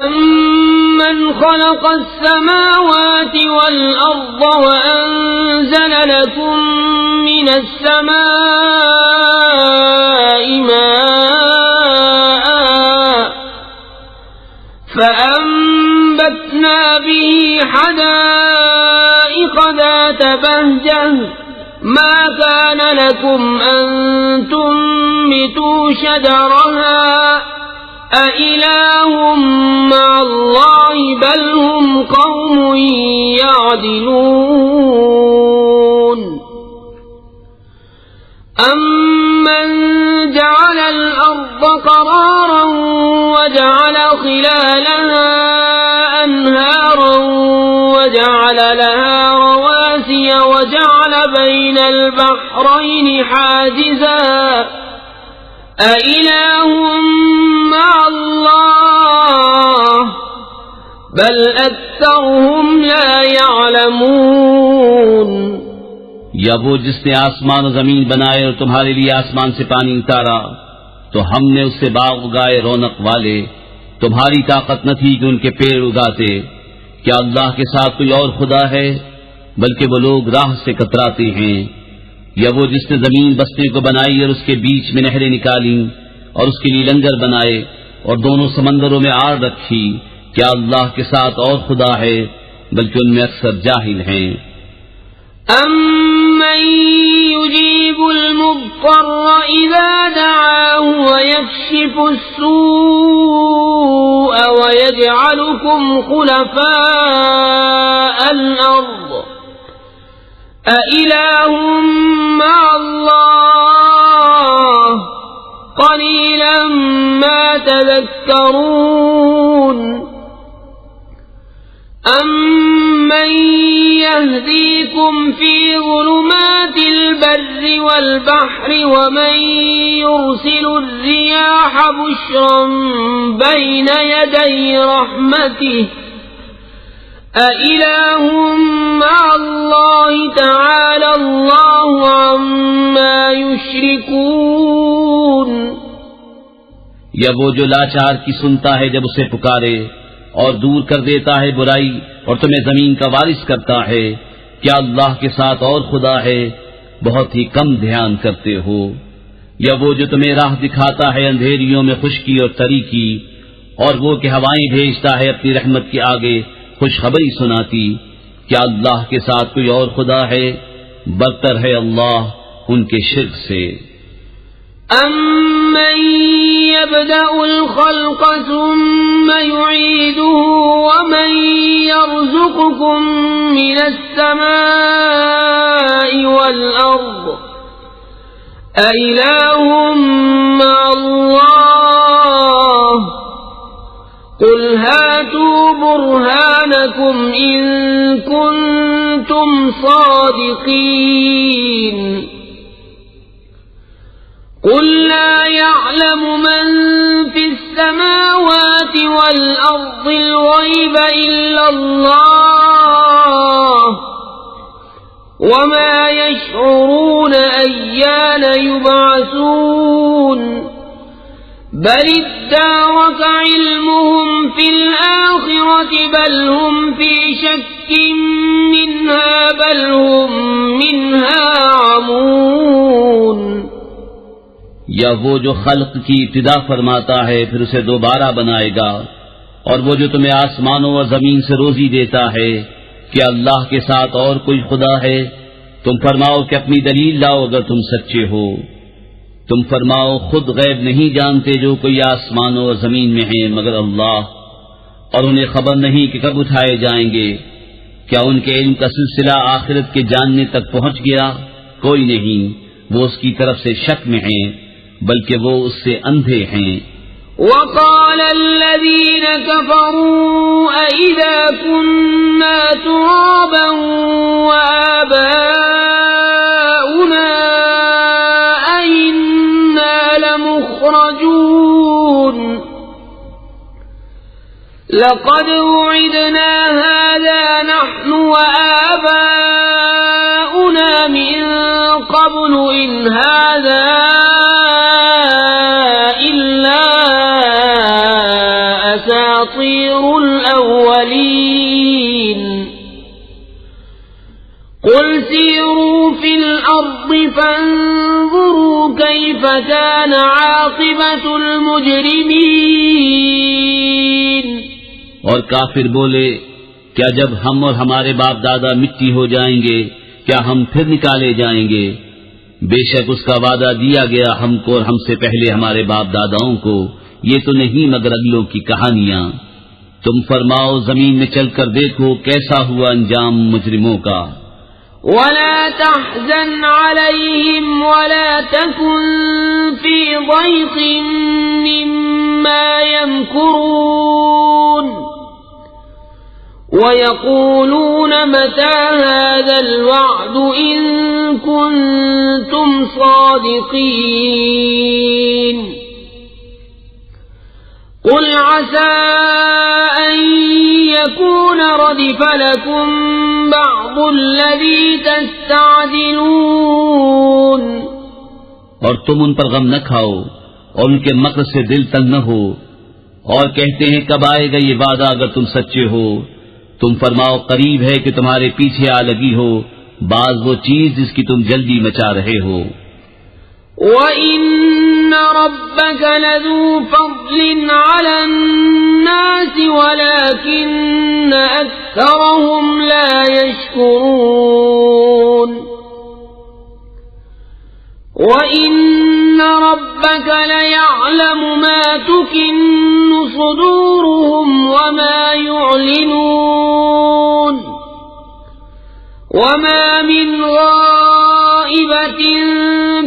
أَمَّنْ خَلَقَ السَّمَاوَاتِ وَالْأَرْضَ وَأَنزَلَ لَكُم مِّنَ السَّمَاءِ مَاءً فَأَنبَتْنَا بِهِ حَدَائِقَ ذَاتَ بَهْجَةٍ مَا كَانَ لَكُمْ أَن تُنبِتُوا شَجَرَهَا أَإِلَٰهٌ مَّعَ اللَّهِ بَلْ هُمْ قَوْمٌ يَعْدِلُونَ أَمَّن جَعَلَ الْأَرْضَ قَرَارًا وَجَعَلَ خِلَالَهَا أَنْهَارًا وَجَعَلَ لَهَا رَوَاسِيَ وَجَعَلَ بَيْنَ الْبَحْرَيْنِ حَاجِزًا أَإِلَٰهٌ مَّعَ اللَّهِ بَلْ أَكْثَرُهُمْ لَا يَعْلَمُونَ یا وہ جس نے آسمان و زمین بنائے اور تمہارے لیے آسمان سے پانی اتارا تو ہم نے اس سے باغ اگائے رونق والے، تمہاری طاقت نہ تھی کہ ان کے پیڑ اگاتے۔ کیا اللہ کے ساتھ کوئی اور خدا ہے؟ بلکہ وہ لوگ راہ سے کتراتے ہیں۔ یا وہ جس نے زمین بسنے کو بنائی اور اس کے بیچ میں نہریں نکالیں اور اس کے لیے لنگر بنائے اور دونوں سمندروں میں آڑ رکھی، کیا اللہ کے ساتھ اور خدا ہے؟ بلکہ ان میں اکثر جاہل ہیں۔ أَمَّن يُجِيبُ الْمُضْطَرَّ إِذَا دَعَاهُ وَيَكْشِفُ السُّوءَ وَيَجْعَلُكُمْ خُلَفَاءَ الْأَرْضِ أَإِلَٰهٌ مَّعَ اللَّهِ قَلِيلًا مَّا تَذَكَّرُونَ أَمَّن يَهْدِيكُمْ فِي ظُلُمَاتِ الْبَرِّ وَالْبَحْرِ وَمَن يُرْسِلُ الرِّيَاحَ بُشْرًا بَيْنَ يَدَيْ رَحْمَتِهِ أَإِلَٰهٌ مَّعَ اللَّهِ تَعَالَى اللَّهُ عَمَّا يُشْرِكُونَ یا وہ جو لاچار کی سنتا ہے جب اسے پکارے اور دور کر دیتا ہے برائی اور تمہیں زمین کا وارث کرتا ہے، کیا اللہ کے ساتھ اور خدا ہے؟ بہت ہی کم دھیان کرتے ہو۔ یا وہ جو تمہیں راہ دکھاتا ہے اندھیریوں میں خشکی اور تری کی، اور وہ کہ ہوائیں بھیجتا ہے اپنی رحمت کے آگے خوشخبری سناتی، کیا اللہ کے ساتھ کوئی اور خدا ہے؟ برتر ہے اللہ ان کے شرک سے۔ أَمَّن يَبْدَأُ الْخَلْقَ ثُمَّ يُعِيدُهُ وَمَن يَرْزُقُكُم مِّنَ السَّمَاءِ وَالْأَرْضِ أَإِلَٰهٌ مَّعَ اللَّهِ قُلْ هَاتُوا بُرْهَانَكُمْ إِن كُنتُمْ صَادِقِينَ قُل لَّا يَعْلَمُ مَن فِي السَّمَاوَاتِ وَالْأَرْضِ الْغَيْبَ إِلَّا اللَّهُ وَمَا يَشْعُرُونَ أَيَّانَ يُبْعَثُونَ بَلِ ادَّارَكَ عِلْمُهُمْ فِي الْآخِرَةِ بَلْ هُمْ فِي شَكٍّ مِّنْهَا بَلْ هُمْ مِنْهَا عَمُونَ یا وہ جو خلق کی ابتدا فرماتا ہے پھر اسے دوبارہ بنائے گا، اور وہ جو تمہیں آسمانوں اور زمین سے روزی دیتا ہے، کہ اللہ کے ساتھ اور کوئی خدا ہے؟ تم فرماؤ کہ اپنی دلیل لاؤ اگر تم سچے ہو۔ تم فرماؤ خود غیب نہیں جانتے جو کوئی آسمانوں اور زمین میں ہیں مگر اللہ، اور انہیں خبر نہیں کہ کب اٹھائے جائیں گے۔ کیا ان کے علم کا سلسلہ آخرت کے جاننے تک پہنچ گیا؟ کوئی نہیں، وہ اس کی طرف سے شک میں ہیں، بلکہ وہ اس سے اندھے ہیں۔ وَقَالَ الَّذِينَ كَفَرُوا أَإِذَا كُنَّا تُرَابًا وَآبَاؤُنَا أَإِنَّا لَمُخْرَجُونَ لَقَدْ وُعِدْنَا هَذَا نَحْنُ وَآبَاؤُنَا مِن قَبْلُ إِنْ هَذَا إِلَّا أَسَاطِيرُ كيف كان عاقبة المجرمين. اور کافر بولے کیا جب ہم اور ہمارے باپ دادا مٹی ہو جائیں گے کیا ہم پھر نکالے جائیں گے؟ بے شک اس کا وعدہ دیا گیا ہم کو اور ہم سے پہلے ہمارے باپ داداؤں کو، یہ تو نہیں مگر اگلوں کی کہانیاں. تم فرماؤ زمین میں چل کر دیکھو کیسا ہوا انجام مجرموں کا. ولا تحزن عليهم ولا تكن في ضيق مما يمكرون. ويقولون متى هذا الوعد إن كنتم صادقين. قل عسى أن يكون ردف لكم بعض الذي تستعجلون. اور تم ان پر غم نہ کھاؤ اور ان کے مکر سے دل تنگ نہ ہو، اور کہتے ہیں کب آئے گا یہ وعدہ اگر تم سچے ہو. تم فرماؤ قریب ہے کہ تمہارے پیچھے آ لگی ہو بعض وہ چیز جس کی تم جلدی مچا رہے ہو. وَإِنَّ رَبَّكَ لَذُو فَضْلٍ عَلَى النَّاسِ وَلَكِنَّ أَكْثَرَهُمْ لَا يَشْكُرُونَ. وَإِنَّ رَبَّكَ لَيَعْلَمُ مَا تُكِنُّ صُدُورُهُمْ وَمَا يُعْلِنُونَ. وَمَا مِنْ غَائِبَةٍ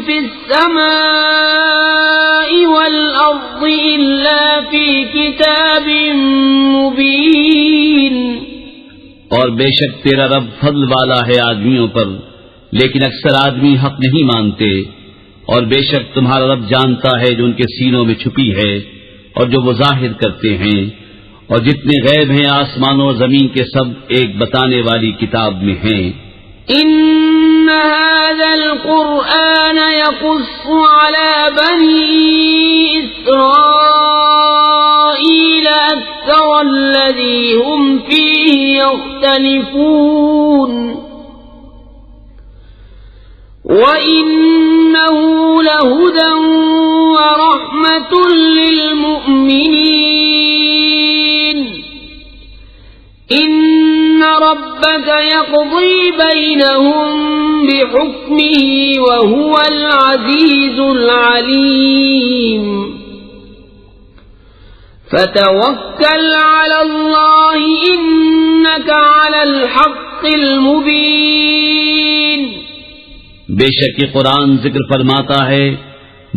فِي السَّمَاءِ وَالْأَرْضِ إِلَّا فِي كِتَابٍ مُبِينٍ. اور بے شک تیرا رب فضل والا ہے آدمیوں پر، لیکن اکثر آدمی حق نہیں مانتے. اور بے شک تمہارا رب جانتا ہے جو ان کے سینوں میں چھپی ہے اور جو وہ ظاہر کرتے ہیں، اور جتنے غیب ہیں آسمانوں اور زمین کے سب ایک بتانے والی کتاب میں ہیں. إن هذا القرآن يقص على بني إسرائيل أكثر الذي هم فيه يختلفون. وَإِنَّهُ لَهُدًى وَرَحْمَةٌ لِّلْمُؤْمِنِينَ. إِنَّ رَبَّكَ يَقْضِي بَيْنَهُم بِحُكْمِهِ وَهُوَ الْعَزِيزُ الْعَلِيمُ. فَتَوَكَّلْ عَلَى اللَّهِ إِنَّكَ عَلَى الْحَقِّ الْمُبِينِ. بے شک یہ قرآن ذکر فرماتا ہے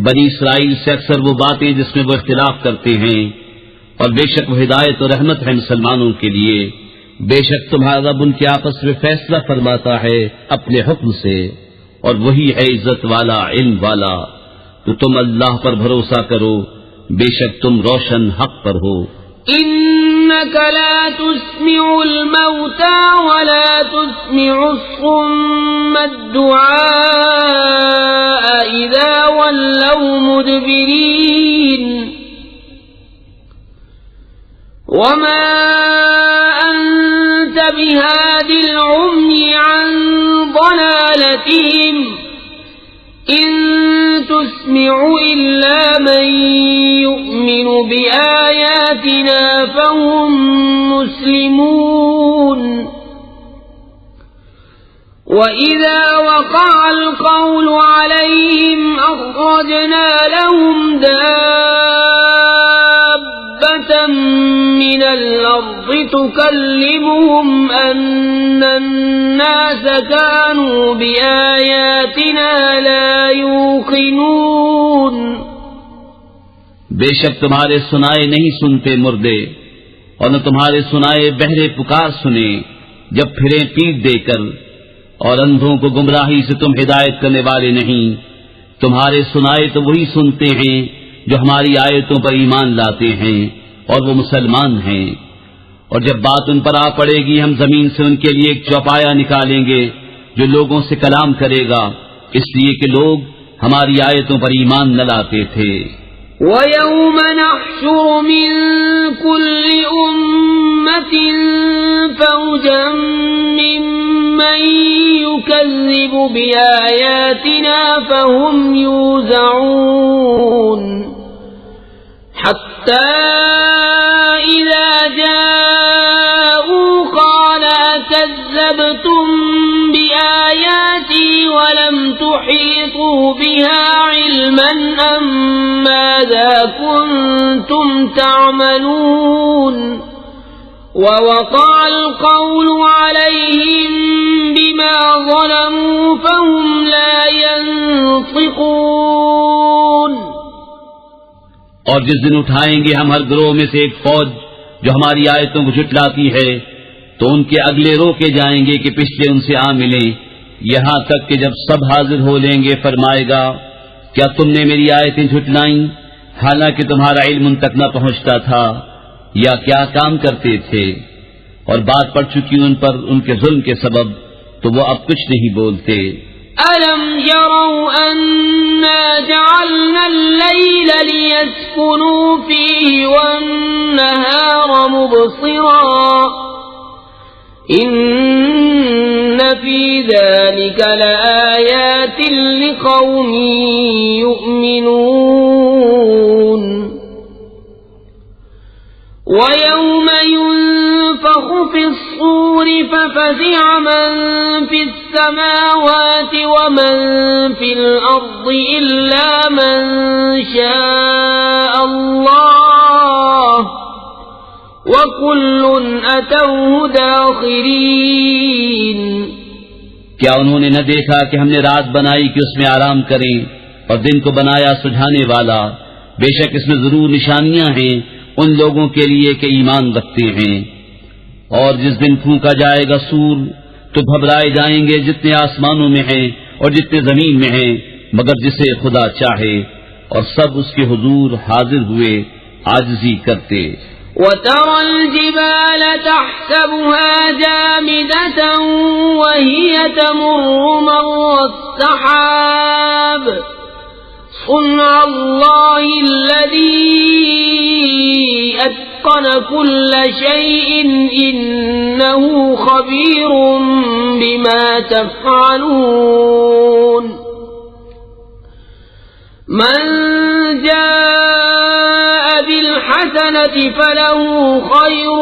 بنی اسرائیل سے اکثر وہ باتیں جس میں وہ اختلاف کرتے ہیں، اور بے شک وہ ہدایت و رحمت ہے مسلمانوں کے لیے. بے شک تمہارا رب ان کے آپس میں فیصلہ فرماتا ہے اپنے حکم سے، اور وہی ہے عزت والا علم والا. تو تم اللہ پر بھروسہ کرو، بے شک تم روشن حق پر ہو. إنك لا تسمع الموتى ولا تسمع الصم الدعاء إذا ولوا مدبرين وما أنت بهاد العمي عن ضلالتهم إن تسمع إلا من يؤمن بآياتنا فهم مسلمون وإذا وقع القول عليهم أخرجنا لهم دابة من الأرض تكلمهم أن الناس كانوا بآياتنا لا يوقنون. بے شک تمہارے سنائے نہیں سنتے مردے، اور نہ تمہارے سنائے بہرے پکار سنے جب پھریں پیٹ دے کر، اور اندھوں کو گمراہی سے تم ہدایت کرنے والے نہیں. تمہارے سنائے تو وہی سنتے ہیں جو ہماری آیتوں پر ایمان لاتے ہیں اور وہ مسلمان ہیں. اور جب بات ان پر آ پڑے گی ہم زمین سے ان کے لیے ایک چوپایا نکالیں گے جو لوگوں سے کلام کرے گا، اس لیے کہ لوگ ہماری آیتوں پر ایمان نہ لاتے تھے. وَيَوْمَ نَحْشُرُ مِنْ كُلِّ أُمَّةٍ فَوْجًا مِّمَّنْ يُكَذِّبُ بِآيَاتِنَا فَهُمْ يُوزَعُونَ حَتَّى إِذَا جَاءُوا قَالَ أَكَذَّبْتُمْ بِآيَاتِي وَلَمْ تُحِيطُوا بِهَا عِلْمًا أَمْ مَاذَا كُنْتُمْ تَعْمَلُونَ وَوَقَعَ الْقَوْلُ عَلَيْهِمْ بِمَا ظَلَمُوا فَهُمْ لَا يَنطِقُونَ۔ اور جس دن اٹھائیں گے ہم ہر گروہ میں سے ایک فوج جو ہماری آیتوں کو جھٹلاتی ہے، تو ان کے اگلے روکے جائیں گے کہ پچھلے ان سے آ ملیں، یہاں تک کہ جب سب حاضر ہو لیں گے فرمائے گا کیا تم نے میری آیتیں جھٹلائیں حالانکہ تمہارا علم ان تک نہ پہنچتا تھا، یا کیا کام کرتے تھے؟ اور بات پڑ چکی ان پر ان کے ظلم کے سبب، تو وہ اب کچھ نہیں بولتے۔ أَلَمْ يَرَوْا أَنَّا جَعَلْنَا اللَّيْلَ لِيَسْكُنُوا فِيهِ وَالنَّهَارَ مُبْصِرًا إِنَّ فِي ذَلِكَ لَآيَاتٍ لِقَوْمٍ يُؤْمِنُونَ وَيَوْمَ يُنفَخُ فِي الصُّورِ فَفَزِعَ مَن فِي السَّمَاوَاتِ وَمَن فِي الْأَرْضِ إِلَّا مَن شَاءَ اللَّهُ وَكُلٌّ أَتَوْهُ دَاخِرِينَ۔ کیا انہوں نے نہ دیکھا کہ ہم نے رات بنائی کہ اس میں آرام کریں اور دن کو بنایا سجھانے والا؟ بے شک اس میں ضرور نشانیاں ہیں ان لوگوں کے لیے کہ ایمان رکھتے ہیں۔ اور جس دن پھونکا جائے گا سور تو گھبرائے جائیں گے جتنے آسمانوں میں ہیں اور جتنے زمین میں ہیں مگر جسے خدا چاہے، اور سب اس کے حضور حاضر ہوئے عاجزی کرتے۔ وَتَرَى الْجِبَالَ تَحْسَبُهَا جَامِدَةً وَهِيَ تَمُرُّ مَرَّ السَّحَابِ صُنْعَ اللَّهِ الَّذِي أَتْقَنَ كُلَّ شَيْءٍ إِنَّهُ خَبِيرٌ بِمَا تَفْعَلُونَ مَنْ جَاءَ بِالْحَسَنَةِ فَلَهُ خَيْرٌ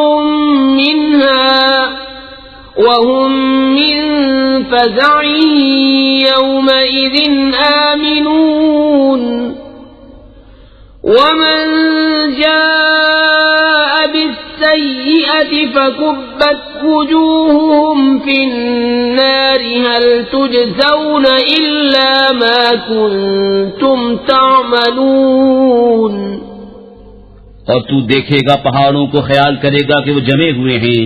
مِّنْهَا وَهُمْ مِنْ فَزَعٍ يَوْمَئِذٍ آمِنُونَ وَمَنْ جَاءَ بِالسَّيِّئَةِ فَكُبَّتْ وُجُوهُهُمْ فِي النَّارِ هَلْ تُجْزَوْنَ إِلَّا مَا كُنْتُمْ تَعْمَلُونَ۔ اور تو دیکھے گا پہاڑوں کو، خیال کرے گا کہ وہ جمے ہوئے ہیں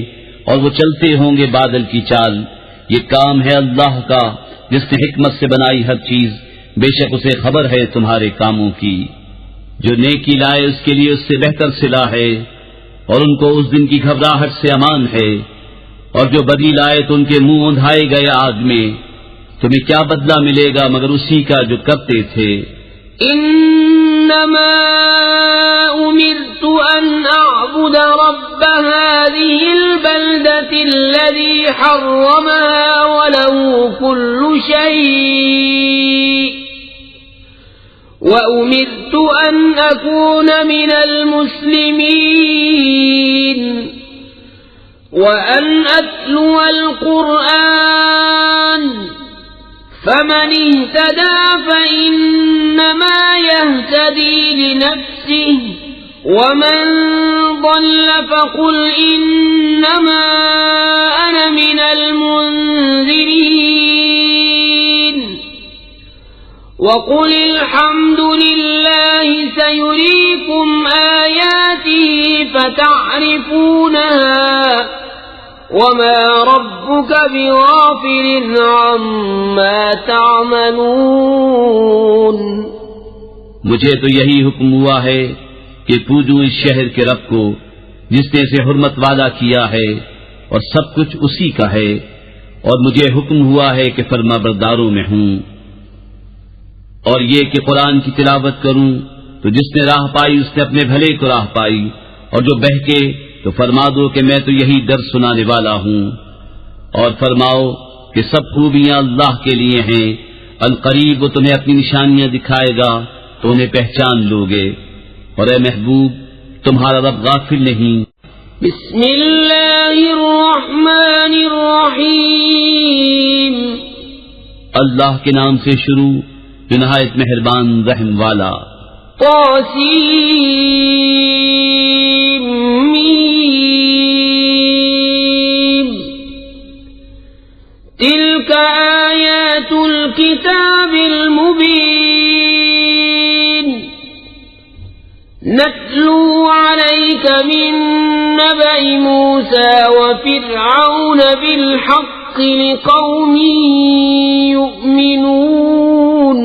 اور وہ چلتے ہوں گے بادل کی چال۔ یہ کام ہے اللہ کا جس نے حکمت سے بنائی ہر چیز، بے شک اسے خبر ہے تمہارے کاموں کی۔ جو نیکی لائے اس کے لیے اس سے بہتر صلہ ہے، اور ان کو اس دن کی گھبراہٹ سے امان ہے، اور جو بدی لائے تو ان کے منہ اندھائے گئے آگ میں۔ تمہیں کیا بدلہ ملے گا مگر اسی کا جو کرتے تھے۔ انما امرت ان اعبد رب هذه البلدة الذي حرمها وله كل شيء وامرت ان اكون من المسلمين وان اتلو القرآن فمن اهتدى فإنما يهتدي لنفسه ومن ضل فقل إنما أنا من المنذرين وقل الحمد لله سيريكم آياته فتعرفونها وما ربك بغافل عما تعملون۔ مجھے تو یہی حکم ہوا ہے کہ پوجوں اس شہر کے رب کو جس نے اسے حرمت والا کیا ہے اور سب کچھ اسی کا ہے، اور مجھے حکم ہوا ہے کہ فرما برداروں میں ہوں، اور یہ کہ قرآن کی تلاوت کروں تو جس نے راہ پائی اس نے اپنے بھلے کو راہ پائی، اور جو بہکے تو فرما دو کہ میں تو یہی درس سنانے والا ہوں۔ اور فرماؤ کہ سب خوبیاں اللہ کے لیے ہیں، القریب وہ تمہیں اپنی نشانیاں دکھائے گا تو انہیں پہچان لو گے، اور اے محبوب تمہارا رب غافل نہیں۔ بسم اللہ الرحمن الرحیم، اللہ کے نام سے شروع جو نہایت مہربان رحم والا۔ طاسیم میم، تلک آیات الکتاب المبین، نتلو علیک من نبأ موسى وفرعون بالحق لقوم يؤمنون،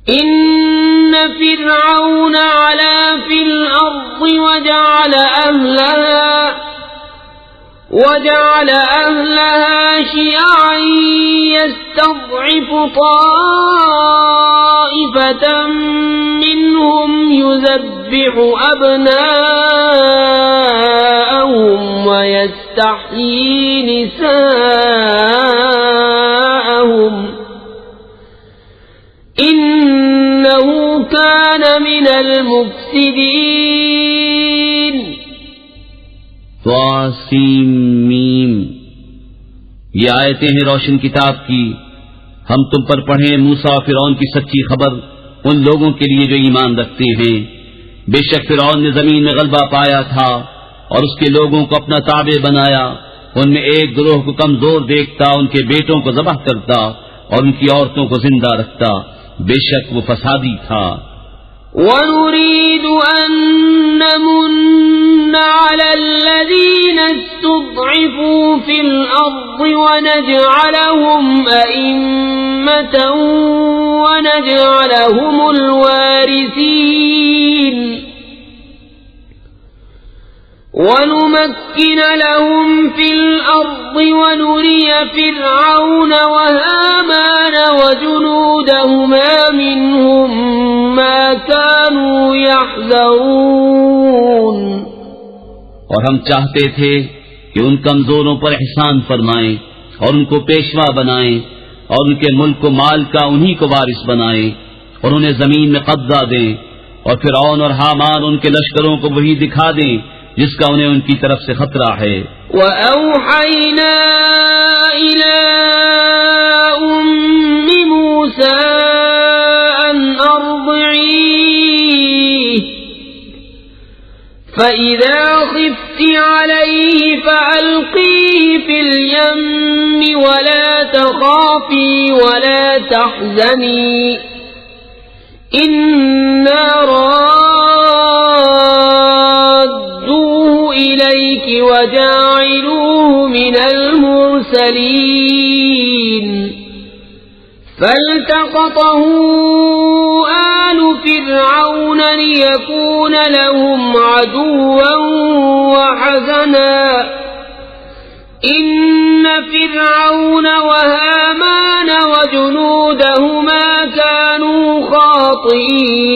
إن فرعون علا في الأرض وجعل أهلها شيعا يستضعف طائفة منهم يذبح أبناءهم ويستحيي نساءهم إنه كان من المفسدين۔ طاسیم میم، یہ آیتیں ہیں روشن کتاب کی، ہم تم پر پڑھیں موسیٰ و فرعون کی سچی خبر ان لوگوں کے لیے جو ایمان رکھتے ہیں۔ بے شک فرعون نے زمین میں غلبہ پایا تھا اور اس کے لوگوں کو اپنا تابع بنایا، ان میں ایک گروہ کو کمزور دیکھتا، ان کے بیٹوں کو ذبح کرتا اور ان کی عورتوں کو زندہ رکھتا، بے شک وہ فسادی تھا۔ وَنُرِيدُ أَن نَّمُنَّ عَلَى الَّذِينَ اسْتُضْعِفُوا فِي الْأَرْضِ وَنَجْعَلَهُمْ أَئِمَّةً وَنَجْعَلَهُمُ الْوَارِثِينَ، وَنُمَكِّنَ لَهُمْ فِي الْأَرْضِ وَنُرِيَ فِرْعَوْنَ وَهَامَانَ وَجُنُودَهُمَا مِنْهُمْ مَا كَانُوا يَحْذَرُونَ۔ اور ہم چاہتے تھے کہ ان کمزوروں پر احسان فرمائیں اور ان کو پیشوا بنائیں اور ان کے ملک و مال کا انہی کو وارث بنائیں اور انہیں زمین میں قبضہ دیں، اور فرعون اور حامان ان کے لشکروں کو وہی دکھا دیں جس کا انہیں ان کی طرف سے خطرہ ہے۔ وَأَوْحَيْنَا إِلَىٰ أُمِّ مُوسَىٰ أَنْ أَرْضِعِيهِ فَإِذَا خِفْتِ عَلَيْهِ فَأَلْقِيهِ فِي الْيَمِّ وَلَا تَخَافِي وَلَا تَحْزَنِي إِنَّا رَادُّوهُ إِلَيْكِ وَجَاعِلُوهُ مِنَ الْمُرْسَلِينَ، فَالْتَقَطَهُ آلُ فِرْعَوْنَ لِيَكُونَ لَهُمْ عَدُوًّا وَحَزَنًا إِنَّ فِرْعَوْنَ وَهَامَانَ وَجُنُودَهُمَا كَانُوا خَاطِئِينَ۔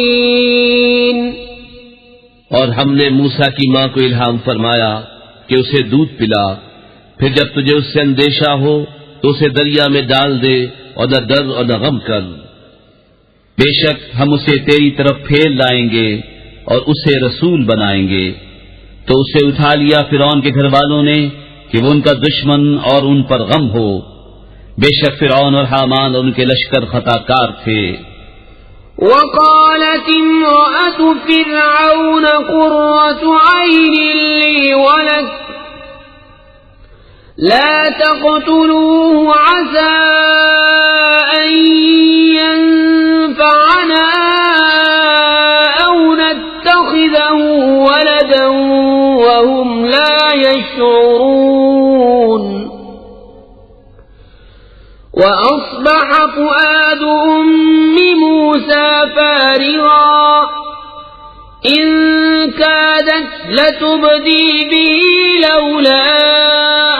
اور ہم نے موسیٰ کی ماں کو الہام فرمایا کہ اسے دودھ پلا، پھر جب تجھے اس سے اندیشہ ہو تو اسے دریا میں ڈال دے اور نہ ڈر اور نہ غم کر، بے شک ہم اسے تیری طرف پھیر لائیں گے اور اسے رسول بنائیں گے۔ تو اسے اٹھا لیا فرعون کے گھر والوں نے کہ وہ ان کا دشمن اور ان پر غم ہو، بے شک فرعون اور حامان اور ان کے لشکر خطا کار تھے۔ وقالت امرأة فرعون قرة عين لي ولك لا تقتلوه عسى أن ينفعنا أو نتخذه ولدا وهم لا يشعرون۔ وأصبح فؤاد أم موسى فارغا إن كادت لتبدي به لولا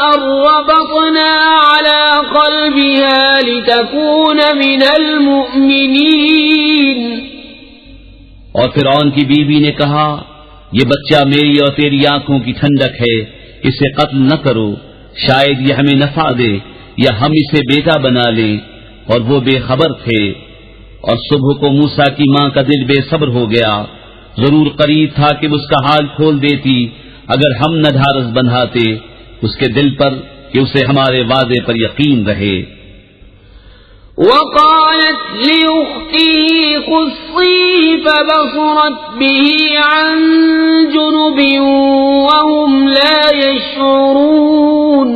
أن ربطنا على قلبها لتكون من المؤمنين۔ فرعون کی بیوی نے کہا یہ بچہ میری اور تیری آنکھوں کی ٹھنڈک ہے، اسے قتل نہ کرو، شاید یہ ہمیں نفع دے یا ہم اسے بیٹا بنا لیں۔ اور وہ بے خبر تھے۔ اور صبح کو موسیٰ کی ماں کا دل بے صبر ہو گیا، ضرور قریب تھا کہ اس کا حال کھول دیتی اگر ہم نہ ڈھارس بندھاتے اس کے دل پر کہ اسے ہمارے وعدے پر یقین رہے۔ وقالت لأخته قصيه فبصرت به عن جنب وهم لا يشعرون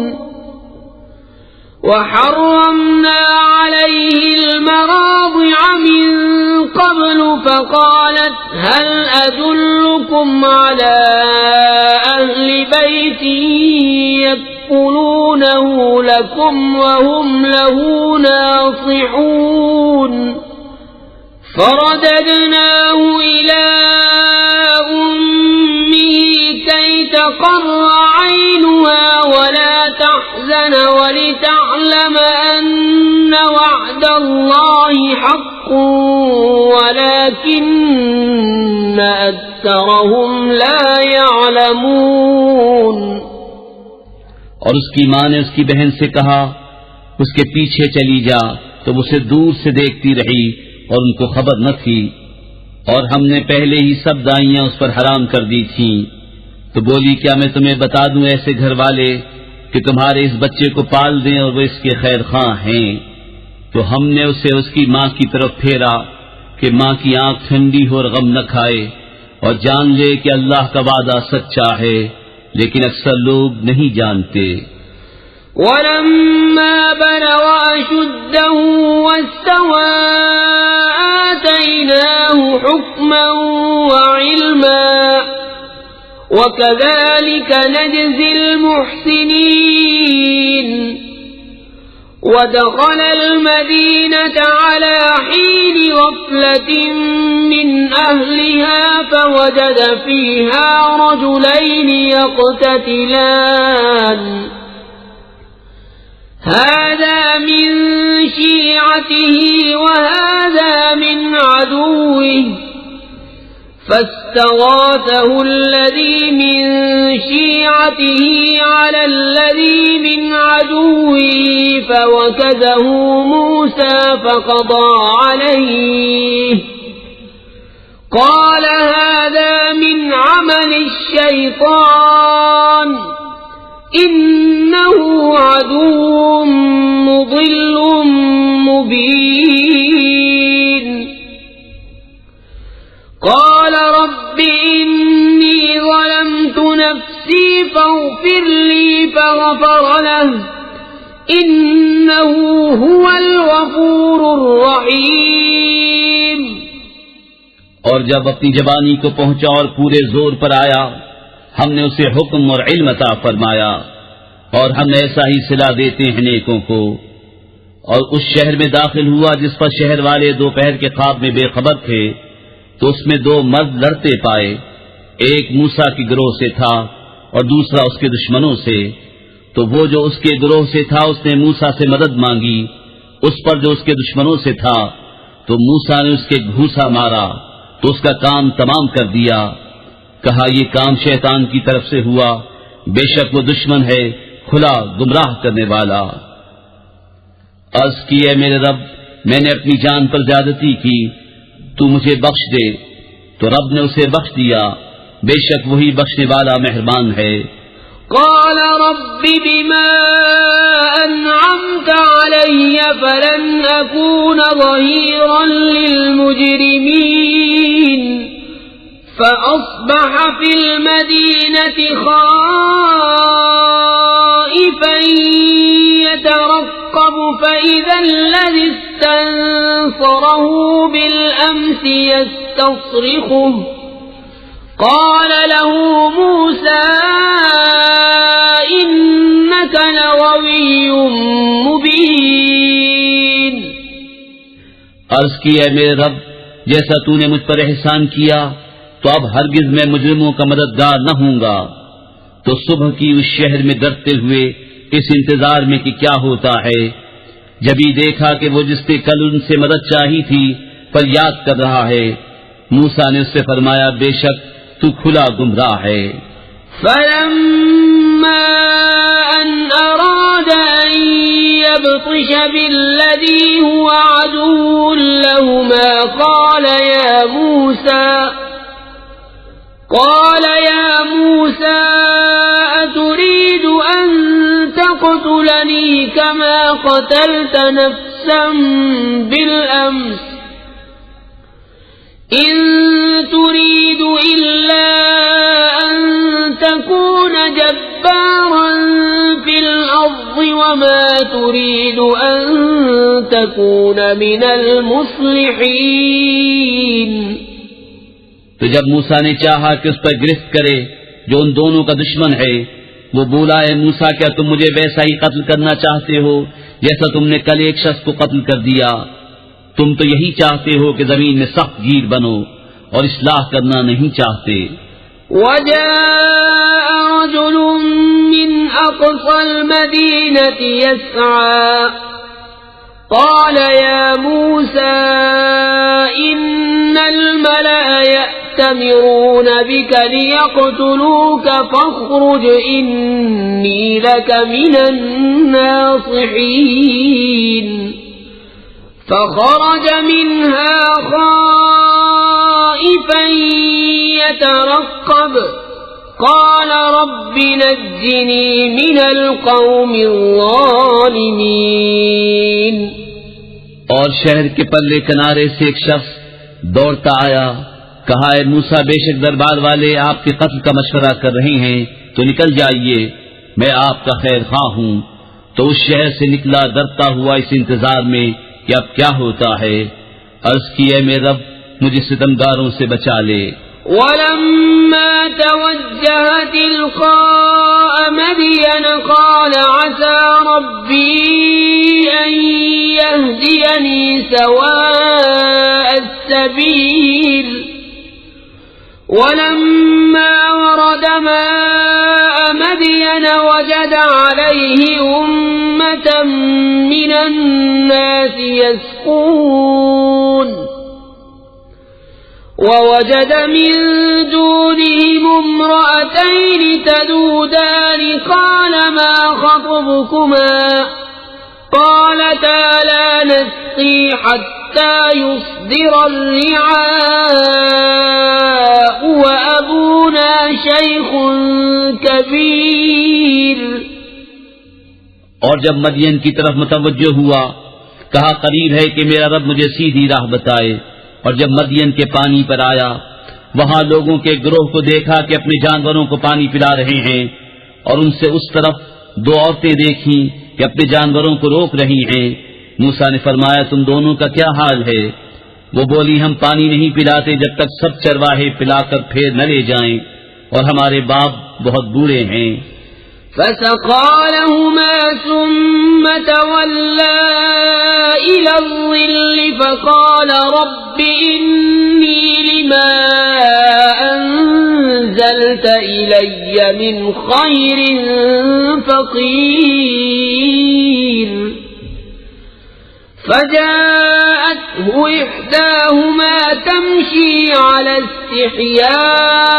وحرمنا عليه المراضع من قبل فقالت هل أدلكم على أهل بيت يكفلونه لكم وهم له ناصحون فرددناه إلى أمه كي تقر عينها ولا تحزن ولتعلم أن وعد الله حق ولكن أكثرهم لا يعلمون۔ اور اس کی ماں نے اس کی بہن سے کہا اس کے پیچھے چلی جا، تو اسے دور سے دیکھتی رہی اور ان کو خبر نہ تھی، اور ہم نے پہلے ہی سب دائیاں اس پر حرام کر دی تھیں۔ تو بولی کیا میں تمہیں بتا دوں ایسے گھر والے کہ تمہارے اس بچے کو پال دیں اور وہ اس کے خیر خواہ ہیں؟ تو ہم نے اسے اس کی ماں کی طرف پھیرا کہ ماں کی آنکھ ٹھنڈی ہو اور غم نہ کھائے، اور جان لے کہ اللہ کا وعدہ سچا ہے، لیکن اکثر لوگ نہیں جانتے۔ وَلَمَّا بَلَغَ أَشُدَّهُ وَاسْتَوَى آتَيْنَاهُ حُكْمًا وَعِلْمًا وَكَذَلِكَ نَجْزِي الْمُحْسِنِينَ۔ وَدَخَلَ الْمَدِينَةَ عَلَى حِينِ غَفْلَةٍ مِّنْ أَهْلِهَا فَوَجَدَ فِيهَا رَجُلَيْنِ يَقْتَتِلَانِ هَذَا مِنْ شِيعَتِهِ وَهَذَا مِنْ عَدُوِّهِ فاستغاثه الذي من شيعته على الذي من عدوه فوكزه موسى فقضى عليه قال هذا من عمل الشيطان إنه عدو مضل مبين۔ قال رب إني ظلمت نفسي فاغفر لي فغفر له إنه هو الغفور الرحيم۔ اور جب اپنی جوانی کو پہنچا اور پورے زور پر آیا، ہم نے اسے حکم اور علم عطا فرمایا، اور ہم ایسا ہی صلہ دیتے ہیں نیکوں کو۔ اور اس شہر میں داخل ہوا جس پر شہر والے دوپہر کے خواب میں بے خبر تھے، تو اس میں دو مرد لڑتے پائے، ایک موسیٰ کی گروہ سے تھا اور دوسرا اس کے دشمنوں سے۔ تو وہ جو اس کے گروہ سے تھا اس نے موسیٰ سے مدد مانگی، اس پر جو اس کے دشمنوں سے تھا تو موسیٰ نے اس کے گھوسا مارا تو اس کا کام تمام کر دیا۔ کہا یہ کام شیطان کی طرف سے ہوا، بے شک وہ دشمن ہے کھلا گمراہ کرنے والا۔ عرض کی اے میرے رب میں نے اپنی جان پر زیادتی کی، تو مجھے بخش دے، تو رب نے اسے بخش دیا، بے شک وہی بخشنے والا مہربان ہے۔ قال رب بما أنعمت علي فلن أكون ظهيرا للمجرمين فأصبح في المدينة خائفا يترقب فإذا الذي استنصره بالأمس يستصرخه قال له موسى إنك لغوي مبين۔ عرض کی اے میرے رب جیسا تو نے مجھ پر احسان کیا تو اب ہرگز میں مجرموں کا مددگار نہ ہوں گا۔ تو صبح کی اس شہر میں ڈرتے ہوئے اس انتظار میں کہ کیا ہوتا ہے، جب ہی دیکھا کہ وہ جس نے کل ان سے مدد چاہی تھی پر یاد کر رہا ہے، موسیٰ نے اس سے فرمایا بے شک تو کھلا گمراہ ہے۔ فلما أن أراد أن يبطش بالذي هو عدو لهما قال يا موسى أتريد أن تقتلني كما قتلت نفسا بالأمس إن تريد إلا أن تكون جبارا في الأرض وما تريد أن تكون من المصلحين۔ تو جب موسیٰ نے چاہا کہ اس پر گرفت کرے جو ان دونوں کا دشمن ہے، وہ بولا اے موسیٰ کیا تم مجھے ویسا ہی قتل کرنا چاہتے ہو جیسا تم نے کل ایک شخص کو قتل کر دیا؟ تم تو یہی چاہتے ہو کہ زمین میں سخت گیر بنو اور اصلاح کرنا نہیں چاہتے۔ وجاء رجل من أقصى المدينة يسعى قال يا موسى إن الملأ يأتمرون بك ليقتلوك فاخرج إني لك من الناصحين۔ فخرج منها خائفا يترقب قال رب نجني من القوم الظالمين۔ اور شہر کے پلے کنارے سے ایک شخص دوڑتا آیا، کہا اے موسیٰ بے شک دربار والے آپ کے قتل کا مشورہ کر رہے ہیں تو نکل جائیے، میں آپ کا خیر خواہ ہوں۔ تو اس شہر سے نکلا ڈرتا ہوا اس انتظار میں کہ اب کیا ہوتا ہے۔ عرض کی اے میرے رب مجھے ستمگاروں سے بچا لے۔ ولما توجه تلقاء مدين قال عسى ربي أن يهديني سواء السبيل ولما ورد ماء مدين وجد عليه أمة من الناس يسقون ووجد من دونهم امرأتين تذودان قال ما خطبكما قالتا لا نسقي حتى يصدر الرعاء وأبونا شيخ كبير۔ اور جب مدین کی طرف متوجہ ہوا کہا قریب ہے کہ میرا رب مجھے سیدھی راہ بتائے۔ اور جب مدین کے پانی پر آیا وہاں لوگوں کے گروہ کو دیکھا کہ اپنے جانوروں کو پانی پلا رہے ہیں، اور ان سے اس طرف دو عورتیں دیکھیں کہ اپنے جانوروں کو روک رہی ہیں۔ موسیٰ نے فرمایا تم دونوں کا کیا حال ہے؟ وہ بولی ہم پانی نہیں پلاتے جب تک سب چرواہے پلا کر پھر نہ لے جائیں، اور ہمارے باپ بہت بوڑھے ہیں۔ فسقى لهما ثم تولى إلى الظل فقال رب إني لما أنزلت إلي من خير فقير فجاءته إحداهما تمشي على استحياء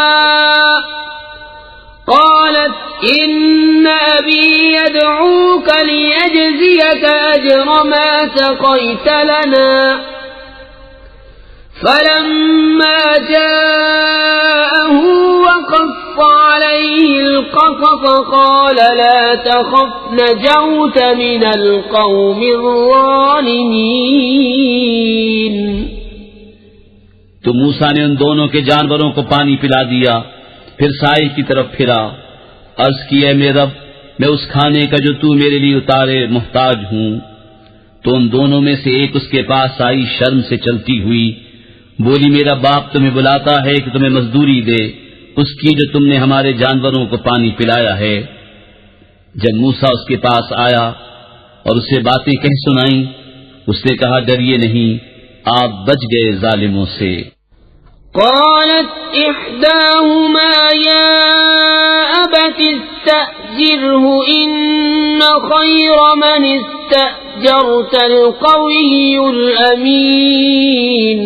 قالت إن أبي يدعوك ليجزيك أجر ما سقيت لنا فلما جاءه وقص عليه القصص قال لا تخف نجوت من القوم الظالمين۔ تو موسیٰ نے ان دونوں کے جانوروں کو پانی پلا دیا، پھر سائے کی طرف پھرا، عرض کی اے میرے رب میں اس کھانے کا جو تو میرے لیے اتارے محتاج ہوں۔ تو ان دونوں میں سے ایک اس کے پاس آئی شرم سے چلتی ہوئی، بولی میرا باپ تمہیں بلاتا ہے کہ تمہیں مزدوری دے اس کی جو تم نے ہمارے جانوروں کو پانی پلایا ہے۔ جب موسیٰ اس کے پاس آیا اور اسے باتیں کہہ سنائیں، اس نے کہا ڈریے نہیں، آپ بچ گئے ظالموں سے۔ قالت إحداهما يا أبت استأجره إن خير من استأجرت القوي الأمين۔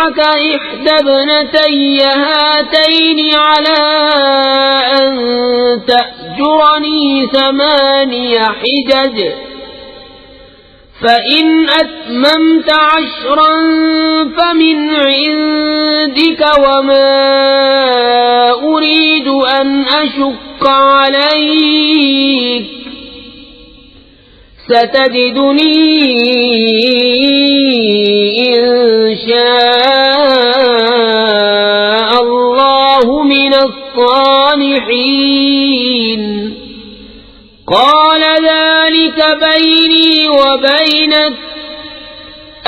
أُمَتِّعْكَ إِحْدَى ابْنَتَيَّ هَاتَيْنِ عَلَىٰ أَن تَأْجُرَنِي 8 حِجَجٍ فَإِنْ أَتْمَمْتَ 10 فَمِنْ عِندِكَ وَمَا أُرِيدُ أَنْ أَشُقَّ عَلَيْكَ سَتَجِدُنِي إِن شَاءَ اللَّهُ مِنَ الصَّالِحِينَ قَالَ ذَلِكَ بَيْنِي وَبَيْنَكَ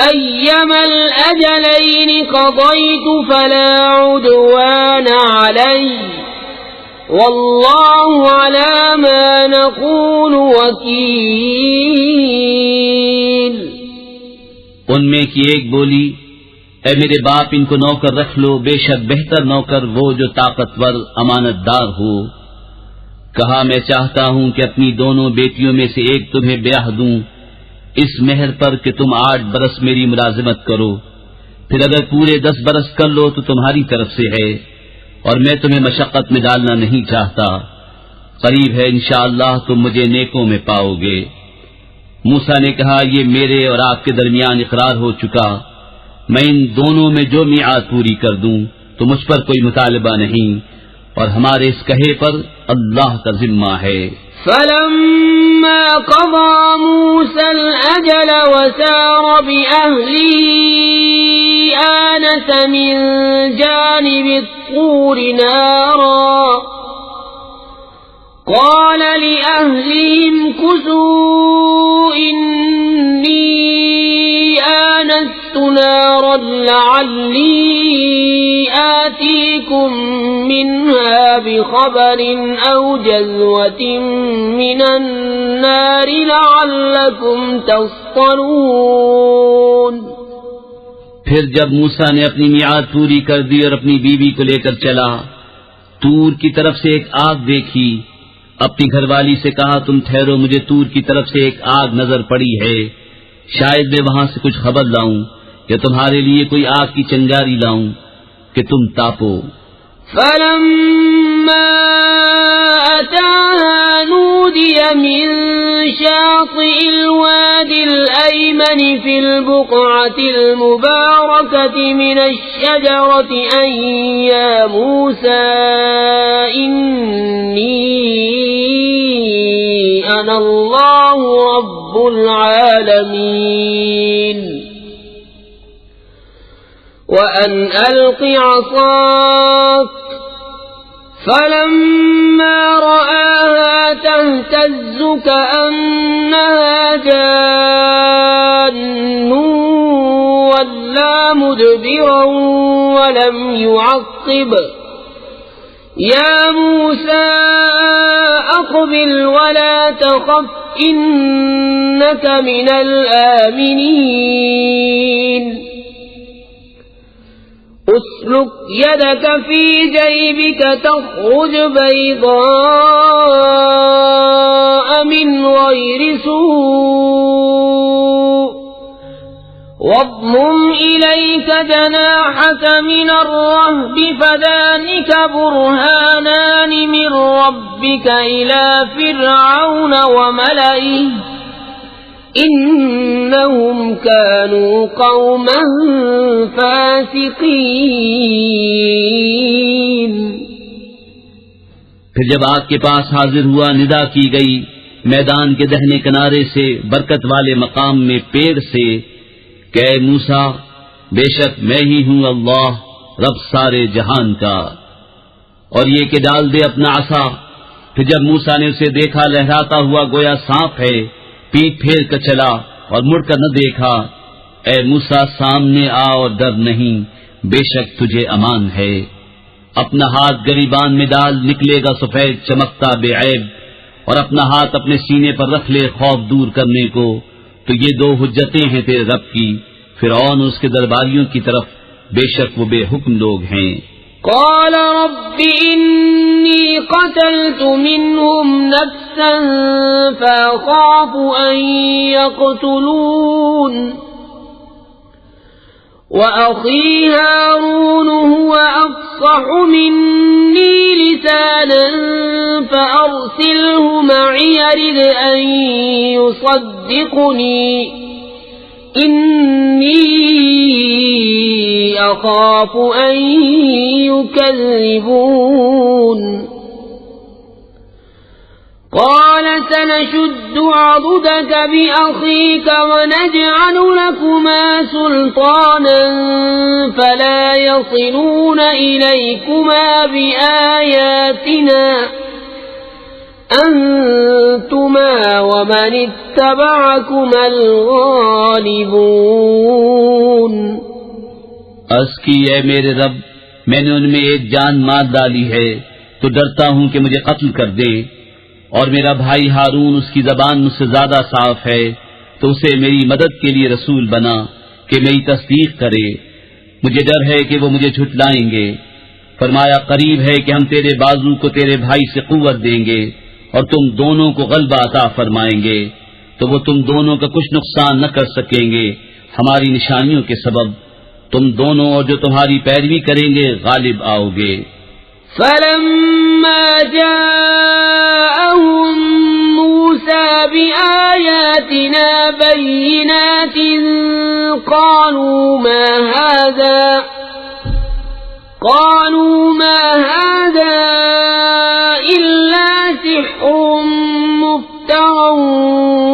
أَيَّمَا الْأَجَلَيْنِ قَضَيْتُ فَلَا عُدْوَانَ عَلَيَّ وَاللَّهُ عَلَىٰ مَا نَقُولُ وَكِيلٌ۔ ان میں کی ایک بولی، اے میرے باپ ان کو نوکر رکھ لو، بے شک بہتر نوکر وہ جو طاقتور امانت دار ہو۔ کہا میں چاہتا ہوں کہ اپنی دونوں بیٹیوں میں سے ایک تمہیں بیاہ دوں اس مہر پر کہ تم 8 برس میری ملازمت کرو، پھر اگر پورے 10 برس کر لو تو تمہاری طرف سے ہے، اور میں تمہیں مشقت میں ڈالنا نہیں چاہتا، قریب ہے انشاءاللہ تم مجھے نیکوں میں پاؤ گے۔ موسیٰ نے کہا یہ میرے اور آپ کے درمیان اقرار ہو چکا، میں ان دونوں میں جو میعاد پوری کر دوں تو مجھ پر کوئی مطالبہ نہیں، اور ہمارے اس کہے پر اللہ کا ذمہ ہے۔ فَلَمَّا قَضَىٰ مُوسَى الْأَجَلَ وَسَارَ بِأَهْلِهِ آنَسَ مِن جَانِبِ الطُّورِ نَارًا قَالَ لِأَهْلِهِ امْكُثُوا إِنِّي آنَسْتُ نَارًا لَعَلِّي آتِيكُم مِّنْهَا بِخَبَرٍ أَوْ جَذْوَةٍ مِّنَ النَّارِ لَعَلَّكُمْ تَصْطَلُونَ۔ پھر جب موسیٰ نے اپنی میعاد پوری کر دی اور اپنی بیوی کو لے کر چلا، طور کی طرف سے ایک آگ دیکھی، اپنی گھر والی سے کہا تم ٹھہرو، مجھے طور کی طرف سے ایک آگ نظر پڑی ہے، شاید میں وہاں سے کچھ خبر لاؤں یا تمہارے لیے کوئی آگ کی چنگاری لاؤں کہ تم تاپو۔ فَلَمَّا أَتَاهَا نُودِيَ مِن شَاطِئِ الْوَادِ الْأَيْمَنِ فِي الْبُقْعَةِ الْمُبَارَكَةِ مِنَ الشَّجَرَةِ أَن يَا مُوسَىٰ إِنِّي أَنَا اللَّهُ رَبُّ الْعَالَمِينَ وَأَنْ أَلْقِ عَصَاكَ فَلَمَّا رَآهَا تَهْتَزُّ كَأَنَّهَا جَانٌّ وَلَّىٰ مُدْبِرًا وَلَمْ يُعَقِّبْ يَا مُوسَىٰ أَقْبِلْ وَلَا تَخَفْ إِنَّكَ مِنَ الْآمِنِينَ اسلك يدك في جيبك تخرج بيضاء من غير سوء واضمم إليك جناحك من الرهب فذلك برهانان من ربك إلى فرعون وملئه إنهم كانوا قوما فاسقين۔ پھر جب آگ کے پاس حاضر ہوا ندا کی گئی میدان کے دہنے کنارے سے برکت والے مقام میں پیڑ سے کہ اے موسیٰ بے شک میں ہی ہوں اللہ رب سارے جہان کا، اور یہ کہ ڈال دے اپنا عصا۔ پھر جب موسیٰ نے اسے دیکھا لہراتا ہوا گویا سانپ ہے، پیٹ پھیر کر چلا اور مڑ کر نہ دیکھا۔ اے موسیٰ سامنے آ اور ڈر نہیں، بے شک تجھے امان ہے۔ اپنا ہاتھ گریبان میں ڈال، نکلے گا سفید چمکتا بے عیب، اور اپنا ہاتھ اپنے سینے پر رکھ لے خوف دور کرنے کو، تو یہ 2 حجتیں ہیں تیرے رب کی، فرعون اور اس کے درباریوں کی طرف، بے شک وہ بے حکم لوگ ہیں۔ قال رب إني قتلت منهم نفسا فأخاف أن يقتلون وأخي هارون هو أفصح مني لسانا فأرسله معي رد أن يصدقني إني أخاف أن يكذبون قال سنشد عضدك بأخيك ونجعل لكما سلطانا فلا يصلون إليكما بآياتنا أنتما ومن اتبعكما الغالبون. عرض کی اے میرے رب، میں نے ان میں ایک جان مار ڈالی ہے تو ڈرتا ہوں کہ مجھے قتل کر دے، اور میرا بھائی ہارون اس کی زبان مجھ سے زیادہ صاف ہے، تو اسے میری مدد کے لیے رسول بنا کہ میری تصدیق کرے. مجھے ڈر ہے کہ وہ مجھے جھٹلائیں گے. فرمایا قریب ہے کہ ہم تیرے بازو کو تیرے بھائی سے قوت دیں گے اور تم دونوں کو غلبہ عطا فرمائیں گے، تو وہ تم دونوں کا کچھ نقصان نہ کر سکیں گے ہماری نشانیوں کے سبب. تم دونوں اور جو تمہاری پیروی کریں گے غالب آؤ گے. فلما جاءهم موسى بآياتنا بينات قالوا ما هذا إلا سحر مفترى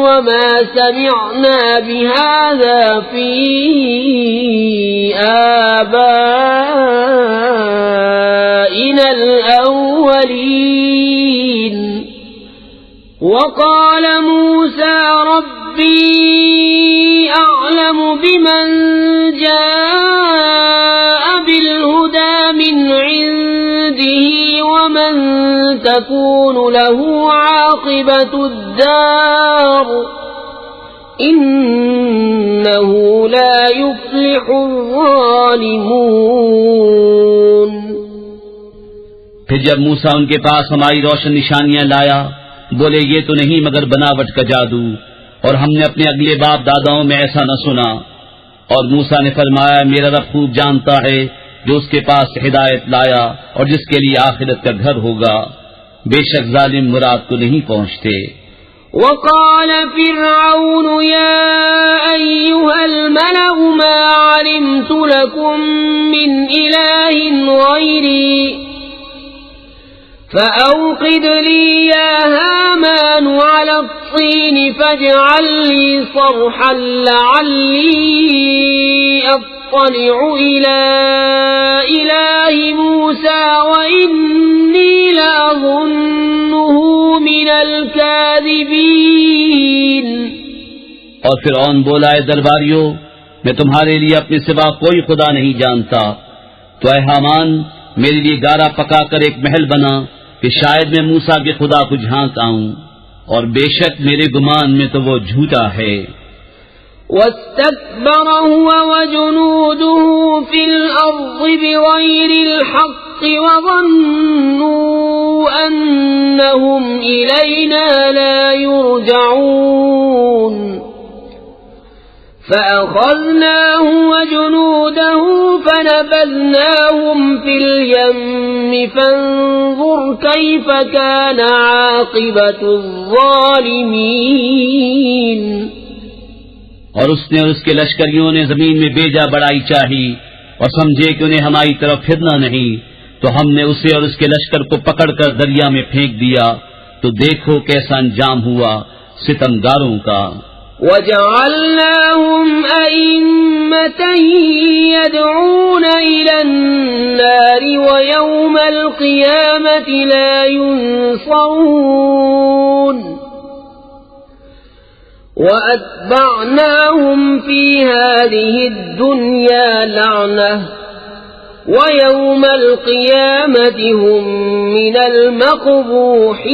وما سمعنا بهذا في آبائنا الأولين. وقال موسى ربي أعلم بمن جاء بالهدى من عنده ومن تكون له عاقبة الدار إنه لا يفلح الظالمون. پھر جب موسیٰ ان کے پاس ہماری روشن نشانیاں لایا، بولے یہ تو نہیں مگر بناوٹ کا جادو، اور ہم نے اپنے اگلے باپ داداؤں میں ایسا نہ سنا. اور موسیٰ نے فرمایا میرا رب خوب جانتا ہے جو اس کے پاس ہدایت لایا اور جس کے لیے آخرت کا گھر ہوگا. بے شک ظالم مراد کو نہیں پہنچتے. وقال فرعون يا أيها الملأ ما علمت لكم من إله غيري فأوقد لي يا هامان على الطين فاجعل لي صرحا لعلي أطلع إلى إله موسى وإني لأظنه من الكاذبين. اور فرعون بولا اے درباریوں، میں تمہارے لیے اپنے سوا کوئی خدا نہیں جانتا، تو اے حامان میرے لیے گارا پکا کر ایک محل بنا کہ شاید میں موسیٰ کے خدا کو جھانک آؤں، اور بے شک میرے گمان میں تو وہ جھوٹا ہے. واستكبر هو وجنوده في الأرض بغير الحق وظنوا أنهم إلينا لا يرجعون فأخذناه وجنوده فنبذناهم في اليم فانظر كيف كان عاقبة الظالمين. اور اس نے اور اس کے لشکریوں نے زمین میں بیجا بڑائی چاہی اور سمجھے کہ انہیں ہماری طرف پھرنا نہیں، تو ہم نے اسے اور اس کے لشکر کو پکڑ کر دریا میں پھینک دیا، تو دیکھو کیسا انجام ہوا ستمگاروں کا. وَجَعَلْنَاهُمْ أَئِمَّةً يَدْعُونَ إِلَى النَّارِ وَيَوْمَ الْقِيَامَةِ لَا يُنصَرُونَ وَأَتْبَعْنَاهُمْ فِي هَذِهِ الدُّنْيَا لَعْنَةً وَيَوْمَ الْقِيَامَةِ هُمْ مِنَ الْمَقْبُوحِينَ.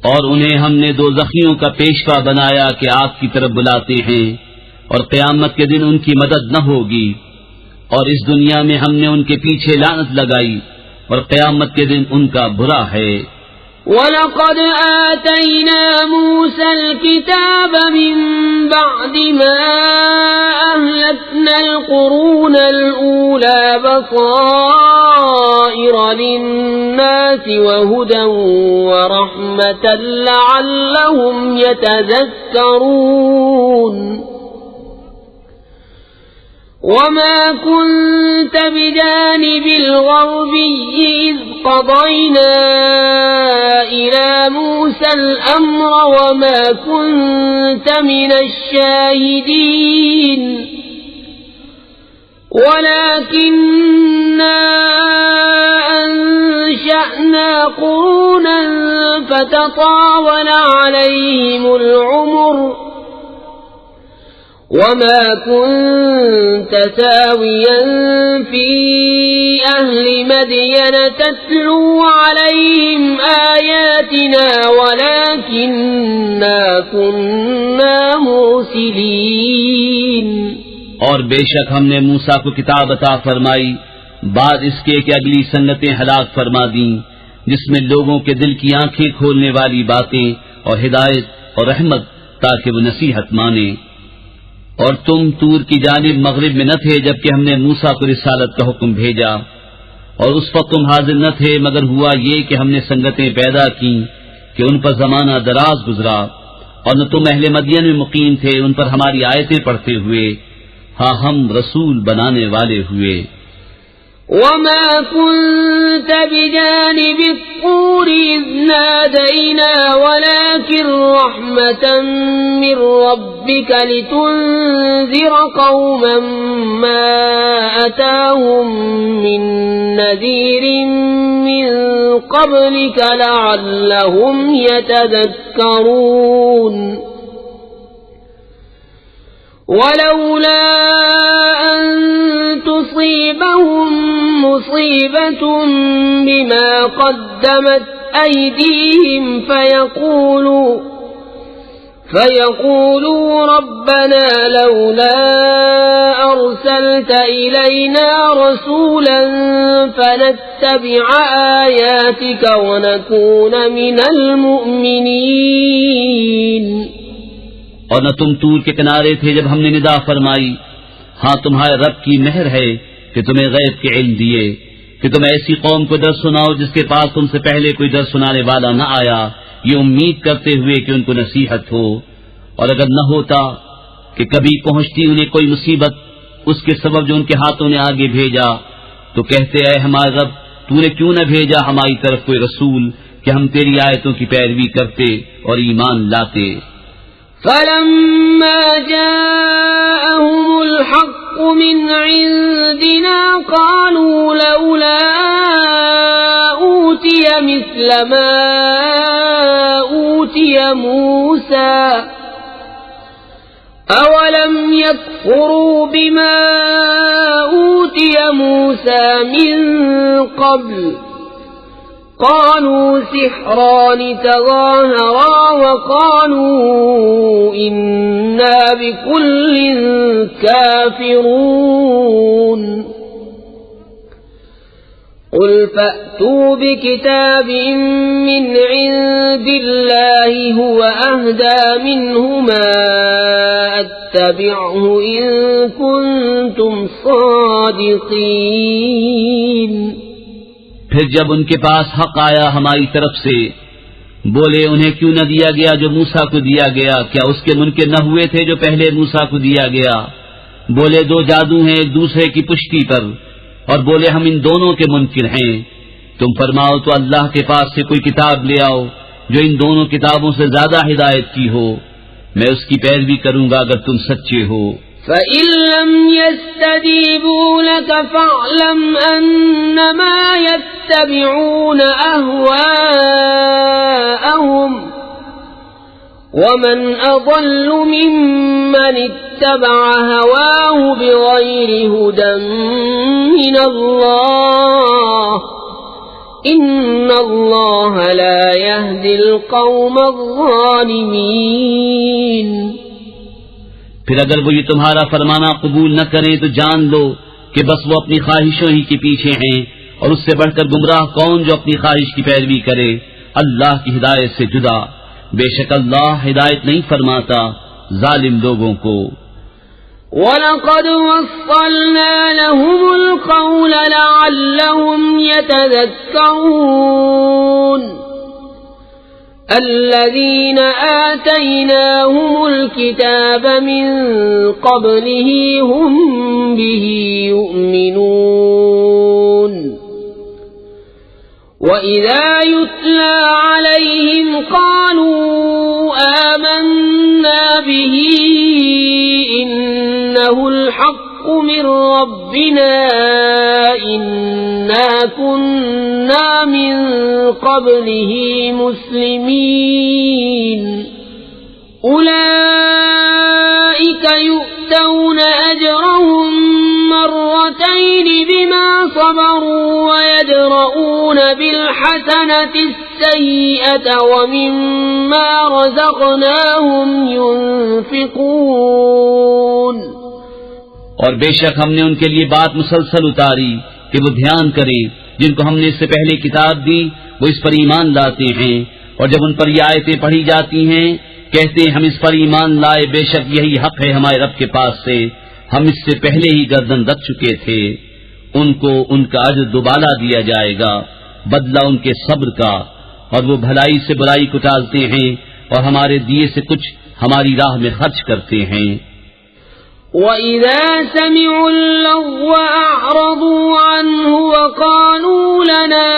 اور انہیں ہم نے دوزخیوں کا پیشوا بنایا کہ آگ کی طرف بلاتے ہیں، اور قیامت کے دن ان کی مدد نہ ہوگی. اور اس دنیا میں ہم نے ان کے پیچھے لعنت لگائی، اور قیامت کے دن ان کا برا ہے. وَلَقَدْ آتَيْنَا مُوسَى الْكِتَابَ مِنْ بَعْدِ مَا أَهْلَكْنَا الْقُرُونَ الْأُولَى بَصَائِرَ لِلنَّاسِ وَهُدًى وَرَحْمَةً لَعَلَّهُمْ يَتَذَكَّرُونَ وَمَا كُنْتَ بِجَانِبِ الْغَرْبِيِّ إِذْ قَضَيْنَا إِلَى مُوسَى الْأَمْرَ وَمَا كُنْتَ مِنَ الشَّاهِدِينَ وَلَكِنَّا أَنشَأْنَا قُرُونًا فَتَطَاوَلَ عَلَيْهِمُ الْعُمُرُ وَمَا كُنْتَ سَاوِيًا فِي أَهْلِ مَدْيَنَ تَتْلُو عَلَيْهِمْ آيَاتِنَا وَلَكِنَّا كُنَّا مُرْسِلِينَ اور بے شک ہم نے موسیٰ کو کتاب عطا فرمائی بعد اس کے کہ اگلی سنتیں ہلاک فرما دیں، جس میں لوگوں کے دل کی آنکھیں کھولنے والی باتیں اور ہدایت اور رحمت تاکہ وہ نصیحت مانیں۔ اور تم طور کی جانب مغرب میں نہ تھے جبکہ ہم نے موسیٰ کو رسالت کا حکم بھیجا، اور اس وقت تم حاضر نہ تھے مگر ہوا یہ کہ ہم نے سنگتیں پیدا کی کہ ان پر زمانہ دراز گزرا، اور نہ تم اہل مدین میں مقیم تھے ان پر ہماری آیتیں پڑھتے ہوئے، ہاں ہم رسول بنانے والے ہوئے۔ وَمَا كُنْتَ بِجَانِبِ الطُّورِ إِذْ نَادَيْنَا وَلَكِنْ رَحْمَةً مِّن رَّبِّكَ لِتُنذِرَ قَوْمًا مَّا أَتَاهُم مِّن نَّذِيرٍ مِّن قَبْلِكَ لَعَلَّهُمْ يَتَذَكَّرُونَ وَلَوْلَا أَن تُصِيبَهُم مُّصِيبَةٌ بِمَا قَدَّمَتْ أَيْدِيهِمْ فَيَقُولُوا رَبَّنَا لَوْلَا أَرْسَلْتَ إِلَيْنَا رَسُولًا فَنَتَّبِعَ آيَاتِكَ وَنَكُونَ مِنَ الْمُؤْمِنِينَ۔ اور نہ تم طور کے کنارے تھے جب ہم نے ندا فرمائی، ہاں تمہارے رب کی مہر ہے کہ تمہیں غیب کے علم دیے کہ تم ایسی قوم کو درس سناؤ جس کے پاس تم سے پہلے کوئی درس سنانے والا نہ آیا، یہ امید کرتے ہوئے کہ ان کو نصیحت ہو۔ اور اگر نہ ہوتا کہ کبھی پہنچتی انہیں کوئی مصیبت اس کے سبب جو ان کے ہاتھوں نے آگے بھیجا تو کہتے اے ہمارے رب تو نے کیوں نہ بھیجا ہماری طرف کوئی رسول کہ ہم تیری آیتوں کی پیروی کرتے اور ایمان لاتے۔ فَلَمَّا جَاءَهُمُ الْحَقُّ مِنْ عِنْدِنَا قَالُوا لَوْلَا أُوتِيَ مِثْلَ مَا أُوتِيَ مُوسَى أَوَلَمْ يَكْفُرُوا بِمَا أُوتِيَ مُوسَى مِنْ قَبْلُ قالوا سحران تظاهرا وقالوا إنا بكل كافرون قل فأتوا بكتاب من عند الله هو أهدى منهما أتبعه إن كنتم صادقين۔ پھر جب ان کے پاس حق آیا ہماری طرف سے بولے انہیں کیوں نہ دیا گیا جو موسیٰ کو دیا گیا، کیا اس کے منکر نہ ہوئے تھے جو پہلے موسیٰ کو دیا گیا؟ بولے دو جادو ہیں ایک دوسرے کی پشتی پر، اور بولے ہم ان دونوں کے منکر ہیں۔ تم فرماؤ تو اللہ کے پاس سے کوئی کتاب لے آؤ جو ان دونوں کتابوں سے زیادہ ہدایت کی ہو، میں اس کی پیروی کروں گا اگر تم سچے ہو۔ فَإِن لَّمْ يَسْتَجِيبُوا لَكَ فَاعْلَمْ أَنَّمَا يَتَّبِعُونَ أَهْوَاءَهُمْ وَمَنْ أَضَلُّ مِمَّنِ اتَّبَعَ هَوَاهُ بِغَيْرِ هُدًى مِّنَ اللَّهِ إِنَّ اللَّهَ لَا يَهْدِي الْقَوْمَ الظَّالِمِينَ۔ پھر اگر وہ یہ تمہارا فرمانا قبول نہ کریں تو جان لو کہ بس وہ اپنی خواہشوں ہی کے پیچھے ہیں، اور اس سے بڑھ کر گمراہ کون جو اپنی خواہش کی پیروی کرے۔ اللہ کی ہدایت سے جدا، بے شک اللہ ہدایت نہیں فرماتا ظالم لوگوں کو۔ وَلَقَدْ وَصَّلْنَا لَهُمُ الْقَوْلَ لَعَلَّهُمْ يَتَذَكَّرُونَ الَّذِينَ آتَيْنَاهُمُ الْكِتَابَ مِنْ قَبْلِهِ هُمْ بِهِ يُؤْمِنُونَ وَإِذَا يُتْلَى عَلَيْهِمْ قَالُوا آمَنَّا بِهِ إِنَّهُ الْحَقُّ مِنْ رَبِّنَا إِنَّا كُنَّا مِنْ قَبْلِهِ مُسْلِمِينَ أُولَئِكَ يُؤْتَوْنَ أَجْرَهُمْ مرتين بما صبروا ويدرؤون بالحسنة السيئة ومما رزقناهم ينفقون۔ اور بے شک ہم نے ان کے لیے بات مسلسل اتاری کہ وہ دھیان کریں، جن کو ہم نے اس سے پہلے کتاب دی وہ اس پر ایمان لاتے ہیں، اور جب ان پر یہ آیتیں پڑھی جاتی ہیں کہتے ہیں ہم اس پر ایمان لائے، بے شک یہی حق ہے ہمارے رب کے پاس سے، ہم اس سے پہلے ہی گردن رکھ چکے تھے۔ ان کو ان کا اجر دوبالا دیا جائے گا، بدلہ ان کے صبر کا، اور وہ بھلائی سے برائی کو ٹالتے ہیں اور ہمارے دیے سے کچھ ہماری راہ میں خرچ کرتے ہیں۔ وَإِذَا سَمِعُوا اللَّغْوَ أَعْرَضُوا عَنْهُ وَقَالُوا لَنَا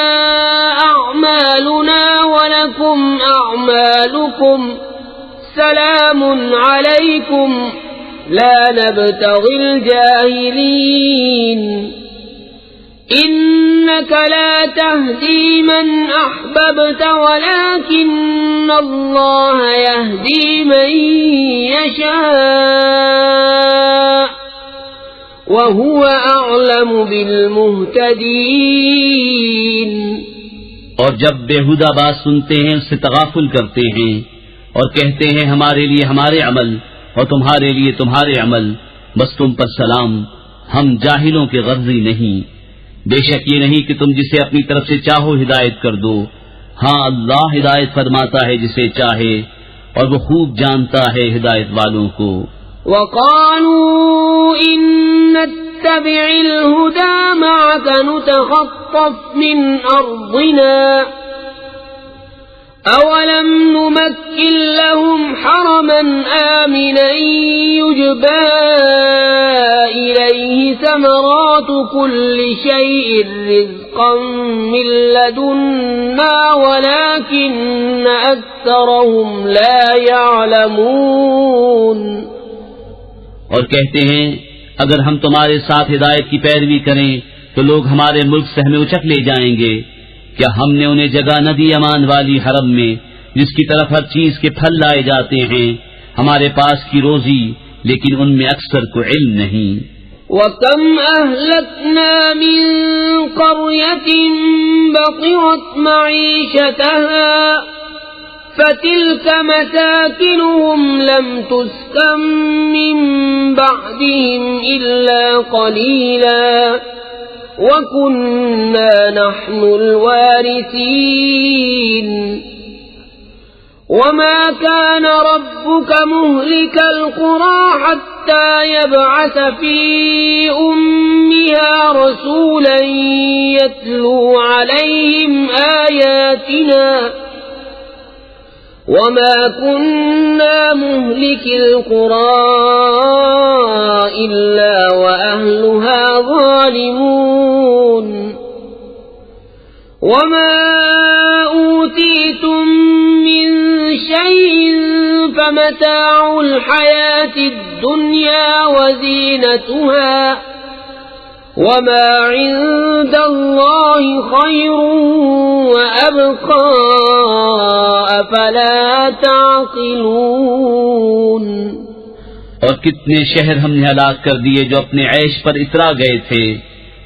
أَعْمَالُنَا وَلَكُمْ أَعْمَالُكُمْ سَلَامٌ عَلَيْكُمْ لا نبتغي الجاهلين إنك لا تهدي من أحببت ولكن الله يهدي من يشاء وهو أعلم بالمهتدين۔ اور جب بےہودہ بات سنتے ہیں اس سے تغافل کرتے ہیں اور کہتے ہیں ہمارے لیے ہمارے عمل اور تمہارے لیے تمہارے عمل، بس تم پر سلام، ہم جاہلوں کے غرضی نہیں۔ بے شک یہ نہیں کہ تم جسے اپنی طرف سے چاہو ہدایت کر دو، ہاں اللہ ہدایت فرماتا ہے جسے چاہے، اور وہ خوب جانتا ہے ہدایت والوں کو۔ وَقَالُوا إِن نَّتَّبِعِ الْهُدَى مَعَكَ نُتَخَطَّفْ مِنْ أَرْضِنَا أَوَلَمْ نُمَكِّنْ لَهُمْ حَرَمًا آمِنًا يُجْبَى إِلَيْهِ ثَمَرَاتُ كُلِّ شَيْءٍ رِزْقًا مِّن لَّدُنَّا وَلَكِنَّ أَكْثَرَهُمْ لَا يَعْلَمُونَ۔ اور کہتے ہیں اگر ہم تمہارے ساتھ ہدایت کی پیروی کریں تو لوگ ہمارے ملک سے ہمیں اچک لے جائیں گے۔ کیا ہم نے انہیں جگہ نہ دی امان والی حرم میں جس کی طرف ہر چیز کے پھل لائے جاتے ہیں، ہمارے پاس کی روزی، لیکن ان میں اکثر کو علم نہیں۔ وَكَمْ أَهْلَكْنَا مِنْ قَرْيَةٍ بَطِرَتْ مَعِيشَتَهَا فَتِلْكَ مَسَاكِنُهُمْ لَمْ تُسْكَنْ مِنْ بَعْدِهِمْ إِلَّا قَلِيلًا وَكُنَّا نَحْنُ الْوَارِثِينَ وَمَا كَانَ رَبُّكَ مُهْلِكَ الْقُرَى حَتَّى يَبْعَثَ فِي أُمِّهَا رَسُولًا يَتْلُو عَلَيْهِمْ آيَاتِنَا وَمَا كُنَّا مُهْلِكِ الْقُرَى إِلَّا وَأَهْلُهَا ظَالِمُونَ۔ وَمَا أُوتِيتُم مِّن شَيْءٍ فَمَتَاعُ الْحَيَاةِ الدُّنْيَا وَزِينَتُهَا وَمَا عِندَ اللَّهِ خَيْرٌ وَأَبْقَى أَفَلَا تَعْقِلُونَ۔ اور کتنے شہر ہم نے ہلاک کر دیے جو اپنے عیش پر اترا گئے تھے،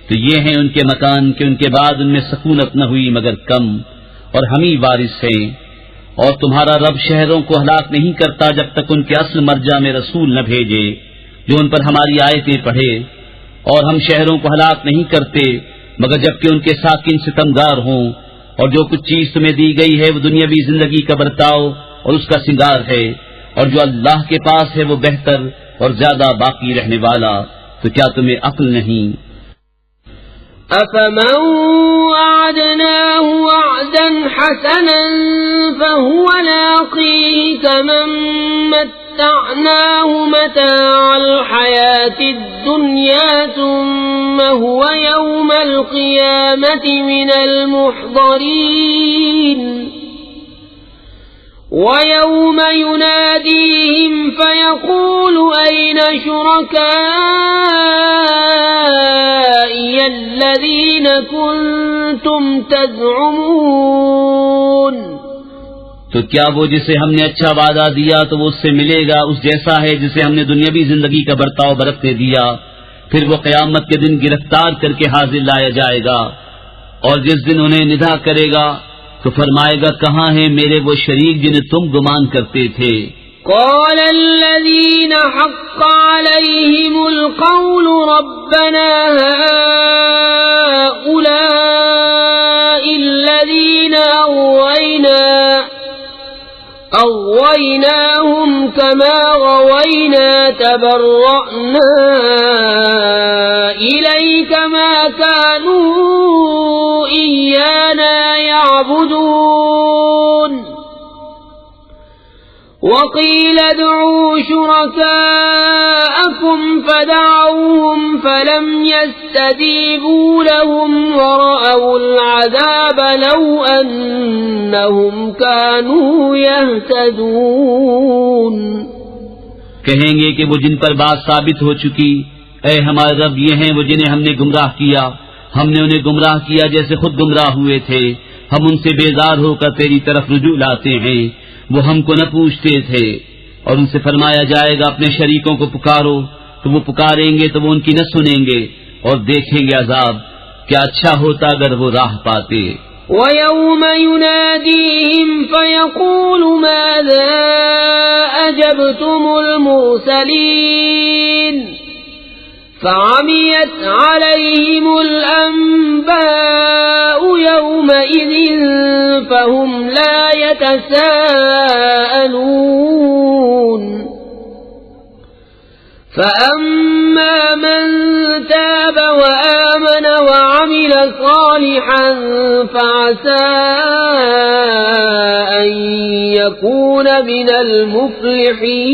تو یہ ہیں ان کے مکان کہ ان کے بعد ان میں سکونت نہ ہوئی مگر کم، اور ہم ہی وارث ہیں۔ اور تمہارا رب شہروں کو ہلاک نہیں کرتا جب تک ان کے اصل مرجع میں رسول نہ بھیجے جو ان پر ہماری آیتیں پڑھے، اور ہم شہروں کو ہلاک نہیں کرتے مگر جبکہ ان کے ساکن ستمگار ہوں، اور جو کچھ چیز تمہیں دی گئی ہے وہ دنیاوی زندگی کا برتاؤ اور اس کا سنگار ہے، اور جو اللہ کے پاس ہے وہ بہتر اور زیادہ باقی رہنے والا، تو کیا تمہیں عقل نہیں؟ أفمن وعدناه وعدا حسنا فهو لاقيه كمن متعناه متاع الحياة الدنيا ثم هو يوم القيامة من المحضرين ويوم يناديهم فيقول أين شركائي الذين كنتم تزعمون؟ تو کیا وہ جسے ہم نے اچھا وعدہ دیا تو وہ اس سے ملے گا اس جیسا ہے جسے ہم نے دنیاوی زندگی کا برتاؤ برتنے دیا؟ پھر وہ قیامت کے دن گرفتار کر کے حاضر لایا جائے گا، اور جس دن انہیں ندا کرے گا تو فرمائے گا کہاں ہیں میرے وہ شریک جنہیں تم گمان کرتے تھے؟ قال الذين حق عليهم القول ربنا هؤلاء الذين أغويناهم كما غوينا تبرأنا إليك ما كانوا إيانا يعبدون وقيل ادعوا شركاءكم فدعوهم فلم يستجيبوا لهم ورأوا العذاب لو أنهم كانوا يهتدون۔ کہیں گے کہ وہ جن پر بات ثابت ہو چکی، اے ہمارے رب یہ ہیں وہ جنہیں ہم نے گمراہ کیا، ہم نے انہیں گمراہ کیا جیسے خود گمراہ ہوئے تھے، ہم ان سے بیزار ہو کر تیری طرف رجوع لاتے ہیں، وہ ہم کو نہ پوچھتے تھے۔ اور ان سے فرمایا جائے گا اپنے شریکوں کو پکارو، تو وہ پکاریں گے تو وہ ان کی نہ سنیں گے اور دیکھیں گے عذاب، کیا اچھا ہوتا اگر وہ راہ پاتے۔ وَيَوْمَ يُنَادِيهِمْ فَيَقُولُ مَاذَا أَجَبْتُمُ الْمُرْسَلِينَ فَعَمِيَتْ عَلَيْهِمُ الْأَنبَاءُ يَوْمَئِذٍ فَهُمْ لَا يَتَسَاءَلُونَ فَأَمَّا مَنْ تَابَ وَآمَنَ وَعَمِلَ صَالِحًا فَعَسَى أَنْ يَكُونَ مِنَ الْمُفْلِحِينَ۔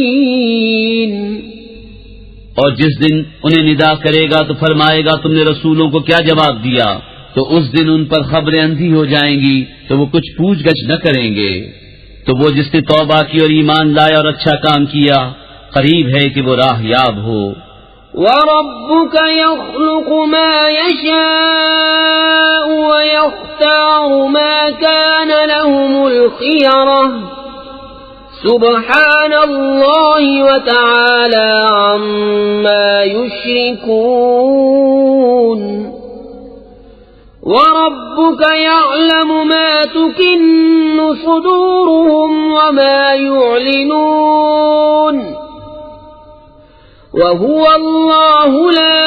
اور جس دن انہیں ندا کرے گا تو فرمائے گا تم نے رسولوں کو کیا جواب دیا؟ تو اس دن ان پر خبریں اندھی ہو جائیں گی تو وہ کچھ پوچھ گچھ نہ کریں گے۔ تو وہ جس نے توبہ کی اور ایمان لایا اور اچھا کام کیا قریب ہے کہ وہ راہ یاب ہو۔ وَرَبُّكَ يَخْلُقُ مَا يَشَاءُ وَيَخْتَارُ مَا كَانَ لَهُمُ الْخِيَرَةُ سُبْحَانَ اللَّهِ وَتَعَالَى عَمَّا يُشْرِكُونَ۔ وَرَبُّكَ يَعْلَمُ مَا تُكِنُّ صُدُورُهُمْ وَمَا يُعْلِنُونَ وَهُوَ اللَّهُ لَا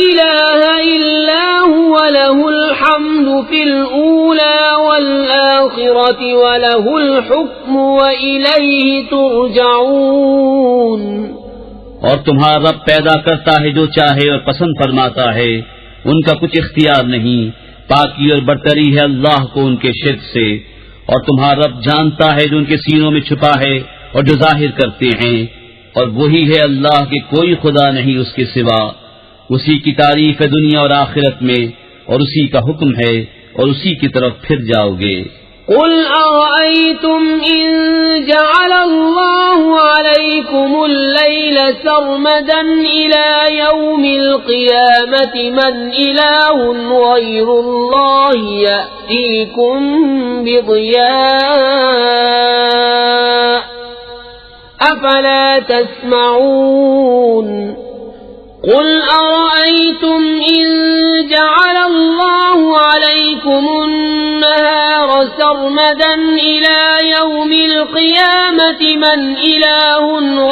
إِلَٰهَ إِلَّا هُوَ لَهُ الْحَمْدُ فِي الْأُولَى وَالْآخِرَةِ وَلَهُ الْحُكْمُ وَإِلَيْهِ تُرْجَعُونَ۔ اور تمہارا رب پیدا کرتا ہے جو چاہے اور پسند فرماتا ہے، ان کا کچھ اختیار نہیں، پاکی اور برتری ہے اللہ کو ان کے شرک سے، اور تمہارا رب جانتا ہے جو ان کے سینوں میں چھپا ہے اور جو ظاہر کرتے ہیں، اور وہی ہے اللہ کہ کوئی خدا نہیں اس کے سوا، اسی کی تعریف ہے دنیا اور آخرت میں، اور اسی کا حکم ہے اور اسی کی طرف پھر جاؤ گے۔ قل أرأيتم إن جعل الله عليكم الليل سرمدا إلى يوم القيامة من إله غير الله يأتيكم بضياء أفلا تسمعون قل أرأيتم إن جعل الله عليكم النهار سرمدا إلى يوم القيامة من إله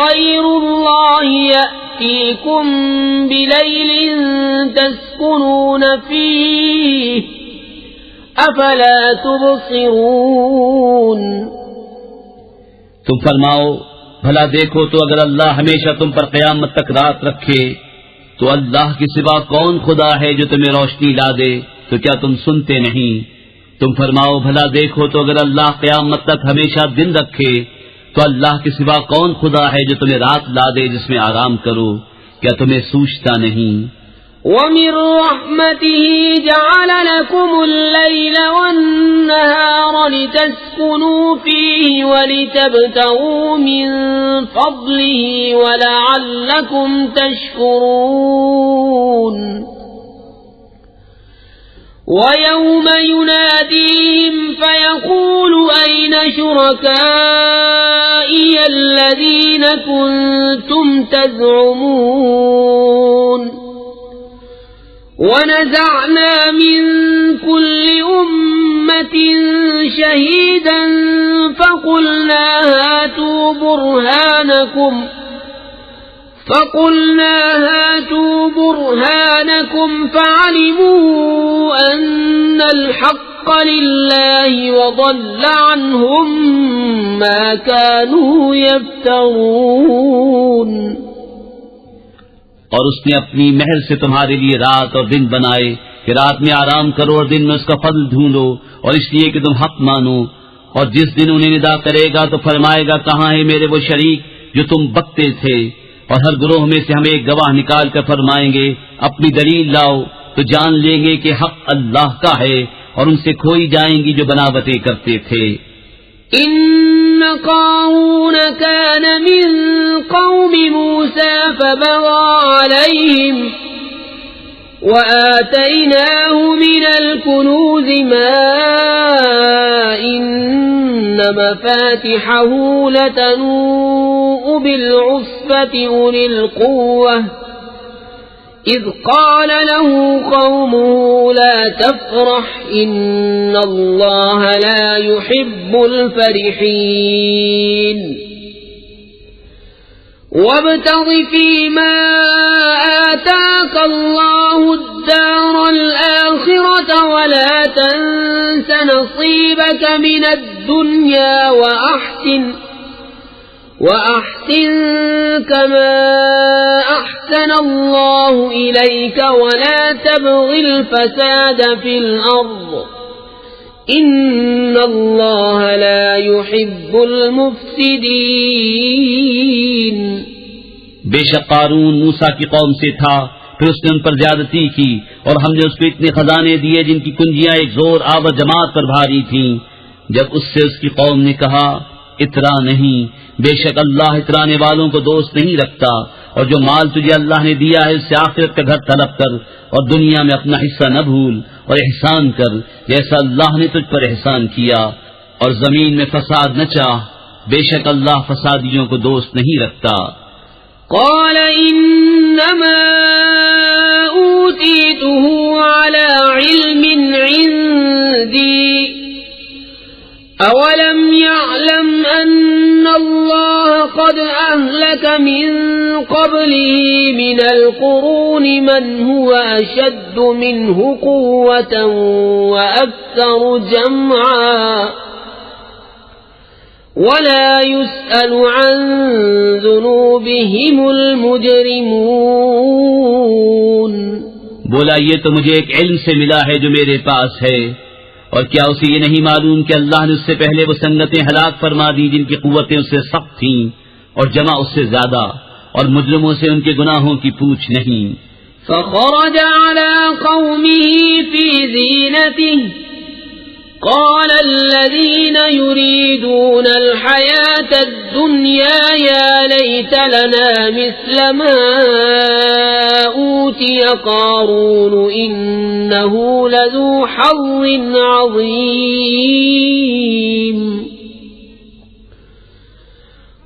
غير الله يأتيكم بليل تسكنون فيه أفلا تبصرون تم فرماؤ بھلا دیکھو تو اگر اللہ ہمیشہ تم پر قیامت تک رات رکھے تو اللہ کے سوا کون خدا ہے جو تمہیں روشنی لا دے؟ تو کیا تم سنتے نہیں؟ تم فرماؤ بھلا دیکھو تو اگر اللہ قیامت تک ہمیشہ دن رکھے تو اللہ کے سوا کون خدا ہے جو تمہیں رات لا دے جس میں آرام کرو؟ کیا تمہیں سوچتا نہیں؟ وَمِن رَحْمَتِهِ جَعَلَ لَكُمُ اللَّيْلَ وَالنَّهَارَ لِتَسْكُنُوا فِيهِ وَلِتَبْتَغُوا مِن فَضْلِهِ وَلَعَلَّكُمْ تَشْكُرُونَ وَيَوْمَ يُنَادِيهِمْ فَيَقُولُ أَيْنَ شُرَكَائِيَ الَّذِينَ كُنتُمْ تَزْعُمُونَ وَنَزَعْنَا مِن كُلِّ أُمَّةٍ شَهِيدًا فَقُلْنَا هَاتُوا بُرْهَانَكُمْ فَعَلِمُوا أَنَّ الْحَقَّ لِلَّهِ وَضَلَّ عَنْهُمْ مَا كَانُوا يَفْتَرُونَ اور اس نے اپنی مہر سے تمہارے لیے رات اور دن بنائے کہ رات میں آرام کرو اور دن میں اس کا فضل ڈھونڈو، اور اس لیے کہ تم حق مانو۔ اور جس دن انہیں ندا کرے گا تو فرمائے گا کہاں ہے میرے وہ شریک جو تم بکتے تھے؟ اور ہر گروہ میں سے ہم ایک گواہ نکال کر فرمائیں گے اپنی دلیل لاؤ، تو جان لیں گے کہ حق اللہ کا ہے اور ان سے کھوئی جائیں گی جو بناوٹیں کرتے تھے۔ إن قارون كان من قوم موسى فبغى عليهم وآتيناه من الكنوز ما إن مفاتحه لتنوء بالعصبة أولي القوة إذ قال له قومه لا تفرح إن الله لا يحب الفرحين وابتغ فيما آتاك الله الدار الآخرة ولا تنس نصيبك من الدنيا وأحسن كما أحسن الله إليك ولا تبغ الفساد في الأرض إن الله لا يحب المفسدين بے شک قارون موسیٰ کی قوم سے تھا، پھر اس نے ان پر زیادتی کی اور ہم نے اس کو اتنے خزانے دیے جن کی کنجیاں ایک زور آور جماعت پر بھاری تھیں۔ جب اس سے اس کی قوم نے کہا اترا نہیں، بے شک اللہ اترانے والوں کو دوست نہیں رکھتا، اور جو مال تجھے اللہ نے دیا ہے اس سے آخرت کا گھر طلب کر اور دنیا میں اپنا حصہ نہ بھول اور احسان کر جیسا اللہ نے تجھ پر احسان کیا، اور زمین میں فساد نہ چاہ، بے شک اللہ فسادیوں کو دوست نہیں رکھتا۔ قال انما اوتیته على علم عندي اولم يعلم ان الله قد اهلك من قبله من القرون من هو اشد منه قوة واكثر جمعا ولا يسأل عن ذنوبهم المجرمون۔ بولا یہ تو مجھے ایک علم سے ملا ہے جو میرے پاس ہے، اور کیا اسے یہ نہیں معلوم کہ اللہ نے اس سے پہلے وہ سنگتیں ہلاک فرما دی جن کی قوتیں اس سے سخت تھیں اور جمع اس سے زیادہ، اور مجرموں سے ان کے گناہوں کی پوچھ نہیں۔ فخرج على قومه في زينته قال الذين يريدون الحياة الدنيا يا ليت لنا مثل ما أوتي قارون إنه لذو حظ عظيم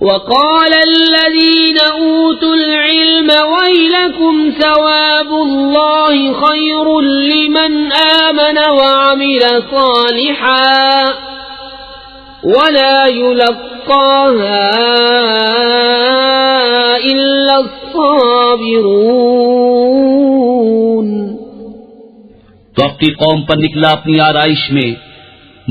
وقال الذين أوتوا العلم ويلكم ثواب الله خير لمن آمن وعمل صالحا ولا يلقاها إلا الصابرون۔ تو اپنی قوم پر نکلا اپنی آرائش میں.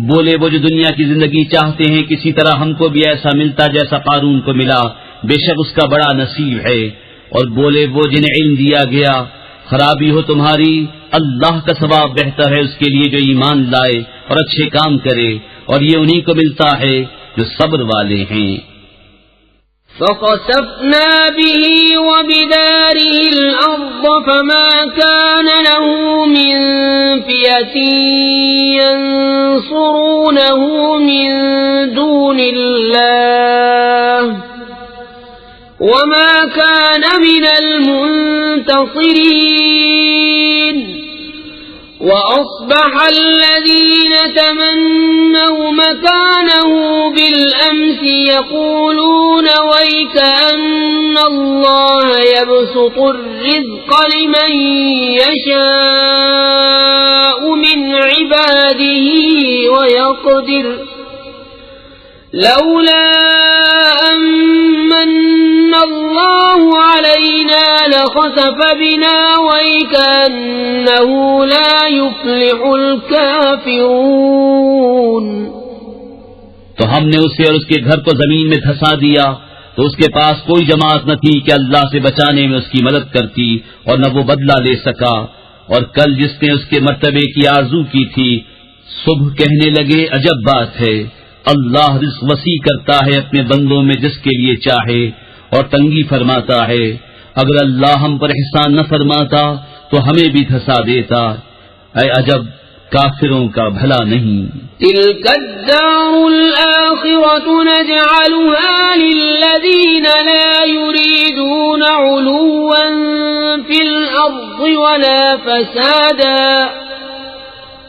بولے وہ جو دنیا کی زندگی چاہتے ہیں کسی طرح ہم کو بھی ایسا ملتا جیسا قارون کو ملا، بے شک اس کا بڑا نصیب ہے. اور بولے وہ جنہیں علم دیا گیا، خرابی ہو تمہاری، اللہ کا ثواب بہتر ہے اس کے لیے جو ایمان لائے اور اچھے کام کرے، اور یہ انہی کو ملتا ہے جو صبر والے ہیں. فخسفنا به وبداره الأرض فما كان له من فئة ينصرونه من دون الله وما كان من المنتصرين. وأصبح الذين تمنوا مكانه بالأمس يقولون ويك أن الله يبسط الرزق لمن يشاء من عباده ويقدر لولا أمن الله علينا لخسف بنا ويكأنه لا يفلح الكافرون. تو ہم نے اسے اور اس کے گھر کو زمین میں دھسا دیا تو اس کے پاس کوئی جماعت نہ تھی کہ اللہ سے بچانے میں اس کی مدد کرتی، اور نہ وہ بدلہ لے سکا. اور کل جس نے اس کے مرتبے کی آرزو کی تھی، صبح کہنے لگے عجب بات ہے، اللہ رزق وسیع کرتا ہے اپنے بندوں میں جس کے لیے چاہے اور تنگی فرماتا ہے. اگر اللہ ہم پر احسان نہ فرماتا تو ہمیں بھی دھسا دیتا. اے عجب کافروں کا بھلا نہیں. تلك الدار الآخرة نجعلها للذين لا يريدون علوا في الأرض ولا فسادا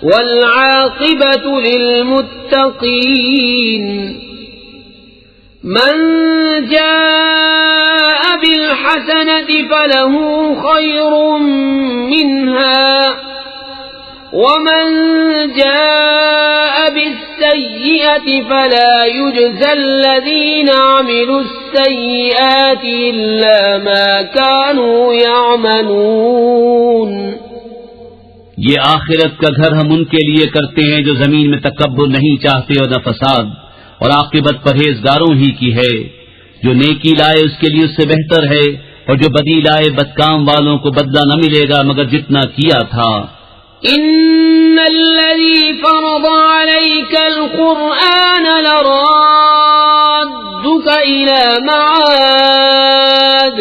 والعاقبة للمتقين. من جاء بالحسنة فله خير منها ومن جاء بالسيئة فلا يجزى الذين عملوا السيئات إلا ما كانوا يعملون. یہ آخرت کا گھر ہم ان کے لیے کرتے ہیں جو زمین میں تکبر نہیں چاہتے اور نہ فساد، اور عاقبت پرہیزگاروں ہی کی ہے. جو نیکی لائے اس کے لیے اس سے بہتر ہے، اور جو بدی لائے بدکام والوں کو بدلہ نہ ملے گا مگر جتنا کیا تھا. ان الذي فرض عليك القرآن لرادك إلى معاد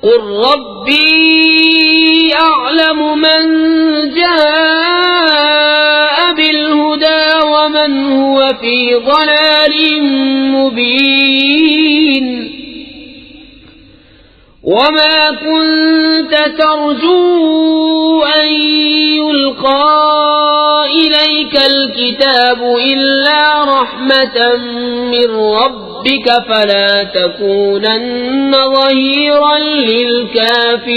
قل ربي أعلم من جاء بالهدى ومن هو في ضلال مبين. وما كنت ترجو أن يلقى إليك الكتاب إلا رحمة من ربك فلا تكونن ظهيرا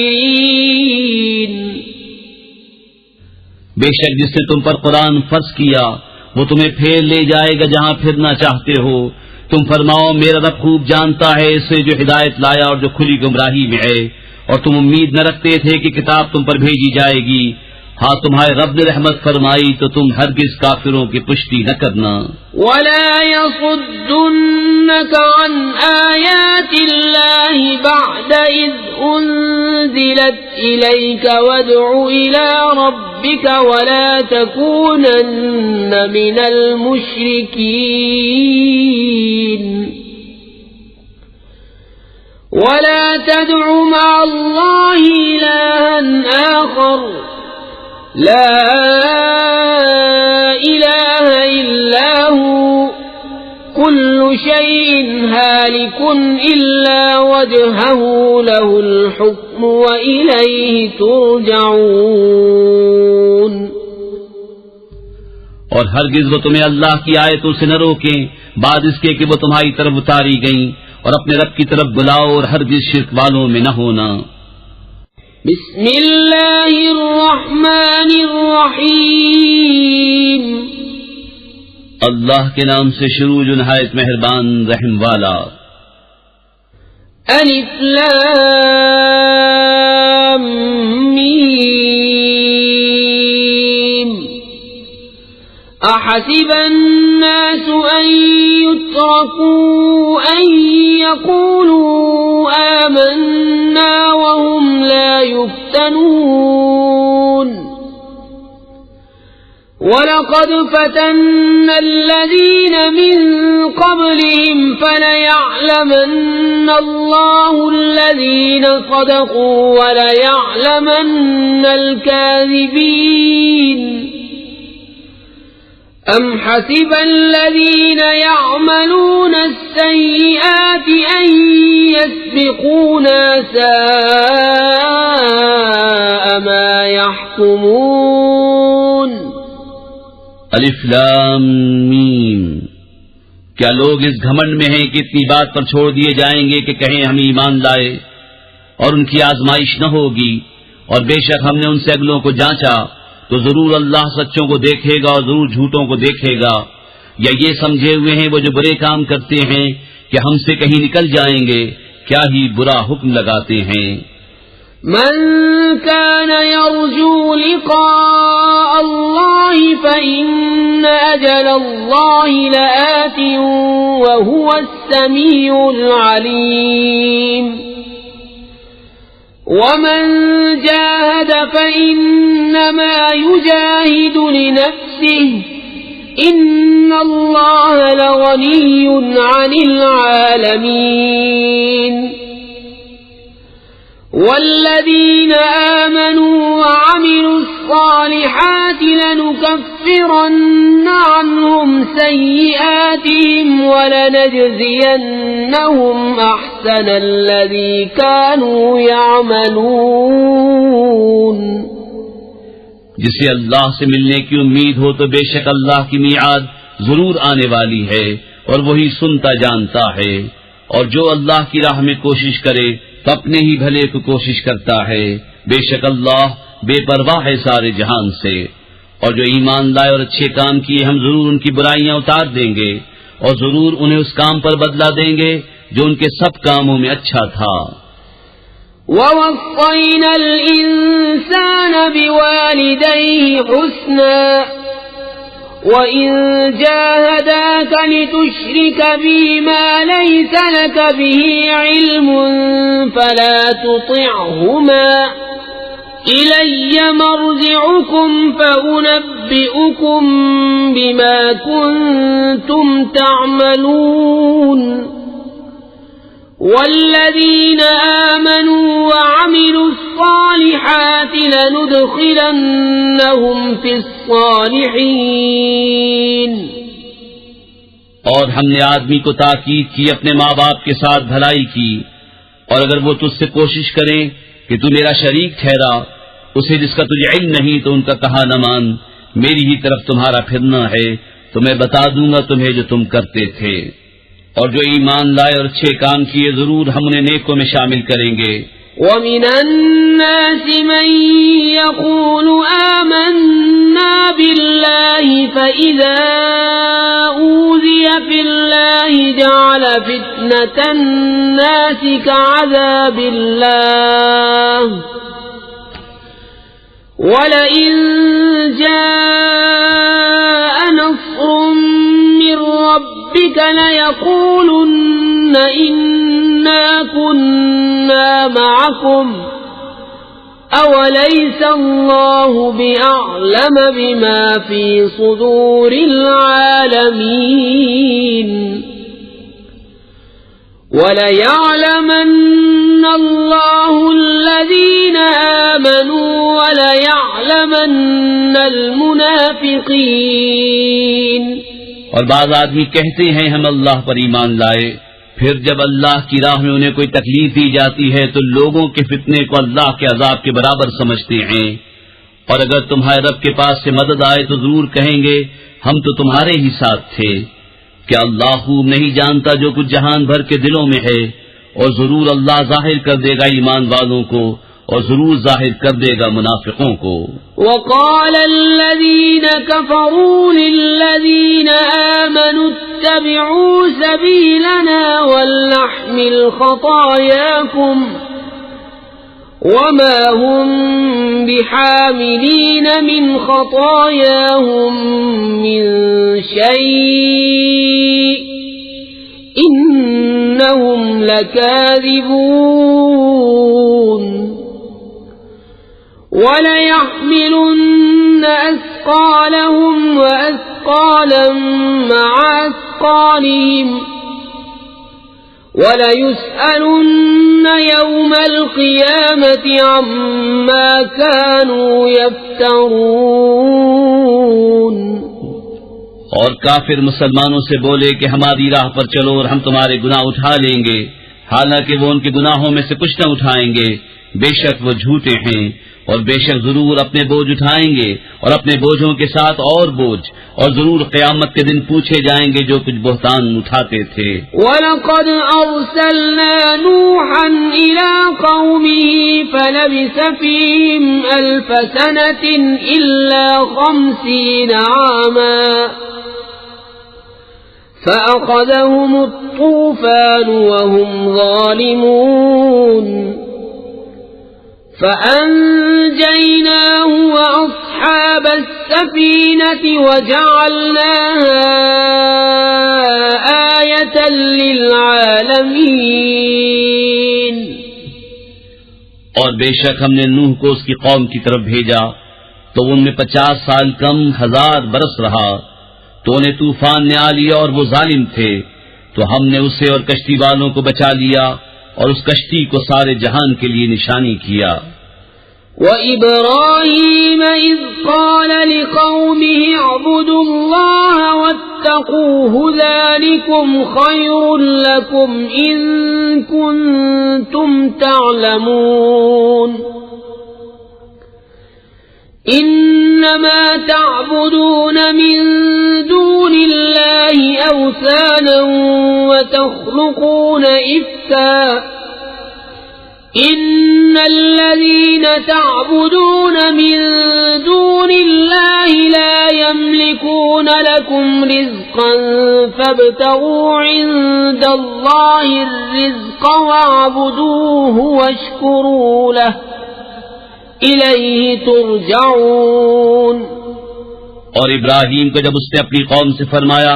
للكافرين. بے شک جس نے تم پر قرآن فرض کیا وہ تمہیں پھیر لے جائے گا جہاں پھرنا چاہتے ہو. تم فرماؤ میرا رب خوب جانتا ہے اسے جو ہدایت لایا اور جو کھلی گمراہی میں ہے. اور تم امید نہ رکھتے تھے کہ کتاب تم پر بھیجی جائے گی. ہاں تمہارے رب نے رحمت فرمائی تو تم ہرگز کافروں کی پشتی نہ کرنا. ولا يصدنك عن آيات الله بعد إذ أنزلت إليك وادع إلى ربك ولا تكونن من المشركين. ولا تدع مع الله إلها آخر لا إله إلا هو كل شيء هالك إلا وجهه له الحكم وإليه ترجعون. اور ہرگز وہ تمہیں اللہ کی آیتوں سے نہ روکیں بعد اس کے کہ وہ تمہاری طرف اتاری گئیں، اور اپنے رب کی طرف بلاؤ اور ہرگز شرک والوں میں نہ ہونا. بسم اللہ الرحمن الرحیم. اللہ کے نام سے شروع جو نہایت مہربان رحم والا. الف لام میم أحسب الناس أن يتركوا أن يقولوا آمنا وهم لا يفتنون وَلَقَدْ فَتَنَّا الَّذِينَ مِن قَبْلِهِمْ فَلَيَعْلَمَنَّ اللَّهُ الَّذِينَ صَدَقُوا وَلَيَعْلَمَنَّ الْكَاذِبِينَ أَمْ حَسِبَ الَّذِينَ يَعْمَلُونَ السَّيِّئَاتِ أَن يَسْبِقُونَا سَاءَ مَا يَحْكُمُونَ الف لام میم، کیا لوگ اس گھمنڈ میں ہیں کہ اتنی بات پر چھوڑ دیے جائیں گے کہ کہیں ہم ایمان لائے اور ان کی آزمائش نہ ہوگی، اور بے شک ہم نے ان سے اگلوں کو جانچا تو ضرور اللہ سچوں کو دیکھے گا اور ضرور جھوٹوں کو دیکھے گا، یا یہ سمجھے ہوئے ہیں وہ جو برے کام کرتے ہیں کہ ہم سے کہیں نکل جائیں گے، کیا ہی برا حکم لگاتے ہیں۔ من كان يرجو لقاء الله فإن أجل الله لآت وهو السميع العليم ومن جاهد فإنما يجاهد لنفسه إن الله لغني عن العالمين والذين آمنوا وعملوا الصالحات لنكفرن عنهم سيئاتهم ولنجزينهم أحسن الذي كانوا يعملون۔ جسے اللہ سے ملنے کی امید ہو تو بے شک اللہ کی میعاد ضرور آنے والی ہے اور وہی سنتا جانتا ہے، اور جو اللہ کی راہ میں کوشش کرے تو اپنے ہی بھلے کو کوشش کرتا ہے، بے شک اللہ بے پرواہ ہے سارے جہان سے۔ اور جو ایمان لائے اور اچھے کام کیے ہم ضرور ان کی برائیاں اتار دیں گے اور ضرور انہیں اس کام پر بدلہ دیں گے جو ان کے سب کاموں میں اچھا تھا۔ وَوَصَّيْنَا الْإِنسَانَ بِوَالِدَيْهِ حُسْنًا وَإِن جَاهَدَاكَ لِتُشْرِكَ بِي مَا لَيْسَ لَكَ بِهِ عِلْمٌ فَلَا تُطِعْهُمَا إِلَيَّ مَرْجِعُكُمْ فَأُنَبِّئُكُم بِمَا كُنتُمْ تَعْمَلُونَ والذين آمنوا وعملوا الصالحات لندخلنهم في الصالحين۔ اور ہم نے آدمی کو تاکید کی اپنے ماں باپ کے ساتھ بھلائی کی، اور اگر وہ تجھ سے کوشش کریں کہ تو میرا شریک ٹھہرا اسے جس کا تجھے علم نہیں تو ان کا کہا نہ مان، میری ہی طرف تمہارا پھرنا ہے تو میں بتا دوں گا تمہیں جو تم کرتے تھے۔ اور جو ایمان لائے اور اچھے کام کیے ضرور ہم انہیں نیکوں میں شامل کریں گے۔ وَمِنَ النَّاسِ مَن يَقُولُ آمَنَّا بِاللَّهِ فَإِذَا أُوذِيَ فِي اللَّهِ جَعَلَ فِتْنَةَ النَّاسِ كَعَذَابِ اللَّهِ وَلَئِن جَاءَ نَصْرٌ مِّن رَّبِّكَ لَيَقُولُنَّ إِنَّا كُنَّا مَعَكُمْ أَوَلَيْسَ اللَّهُ بِأَعْلَمَ بِمَا فِي صُدُورِ الْعَالَمِينَ وَلَيَعْلَمَنَّ اللَّهُ الَّذِينَ آمَنُوا وَلَيَعْلَمَنَّ الْمُنَافِقِينَ۔ اور بعض آدمی کہتے ہیں ہم اللہ پر ایمان لائے، پھر جب اللہ کی راہ میں انہیں کوئی تکلیف دی جاتی ہے تو لوگوں کے فتنے کو اللہ کے عذاب کے برابر سمجھتے ہیں، اور اگر تمہارے رب کے پاس سے مدد آئے تو ضرور کہیں گے ہم تو تمہارے ہی ساتھ تھے۔ کیا اللہ خوب نہیں جانتا جو کچھ جہان بھر کے دلوں میں ہے؟ اور ضرور اللہ ظاہر کر دے گا ایمان والوں کو اور ضرور ظاہر کر دے گا منافقوں کو۔ وقال الذين كفروا للذين آمنوا اتبعوا سبيلنا ولنحمل خطاياكم وما هم بحاملين من خطاياهم من شيء إنهم لكاذبون وَلَيَحْمِلُنَّ أَثْقَالَهُمْ وَأَثْقَالًا مَعَ أَثْقَالِهِمْ وَلَيُسْأَلُنَّ يَوْمَ الْقِيَامَةِ عَمَّا كَانُوا يَفْتَرُونَ۔ اور کافر مسلمانوں سے بولے کہ ہماری راہ پر چلو اور ہم تمہارے گناہ اٹھا لیں گے، حالانکہ وہ ان کے گناہوں میں سے کچھ نہ اٹھائیں گے، بے شک وہ جھوٹے ہیں، اور بے شک ضرور اپنے بوجھ اٹھائیں گے اور اپنے بوجھوں کے ساتھ اور بوجھ، اور ضرور قیامت کے دن پوچھے جائیں گے جو کچھ بہتان اٹھاتے تھے۔ وَلَقَدْ أَرْسَلْنَا نُوحًا إِلَىٰ قَوْمِهِ فَلَبِثَ فِيهِمْ أَلْفَ سَنَةٍ إِلَّا 50 عَامًا فَأَخَذَهُمُ الطُّوفَانُ وَهُمْ ظَالِمُونَ فَأَنجَيْنَاهُ وَأَصْحَابَ السَّفِينَةِ وَجَعَلْنَاهَا آيَةً لِّلْعَالَمِينَ۔ اور بے شک ہم نے نوح کو اس کی قوم کی طرف بھیجا تو ان میں 50 سال کم 1000 برس رہا، تو انہیں طوفان نے آ لیا اور وہ ظالم تھے، تو ہم نے اسے اور کشتی والوں کو بچا لیا اور اس کشتی کو سارے جہان کے لیے نشانی کیا۔ وَإِبْرَاهِيمَ إِذْ قَالَ لِقَوْمِهِ اعْبُدُوا اللَّهَ وَاتَّقُوهُ ذَلِكُمْ خَيْرٌ لَكُمْ إِن كُنتُمْ تَعْلَمُونَ إِنَّمَا تَعْبُدُونَ مِن دُونِ اللَّهِ أَوْثَانًا وَتَخْلُقُونَ إِفْكًا إِنَّ الَّذِينَ تَعْبُدُونَ مِن دُونِ اللَّهِ لَا يَمْلِكُونَ لَكُمْ رِزْقًا فَابْتَغُوا عِندَ اللَّهِ الرِّزْقَ وَاعْبُدُوهُ وَاشْكُرُوا لَهُ إِلَيْهِ تُرْجَعُونَ۔ اور ابراہیم کو جب اس نے اپنی قوم سے فرمایا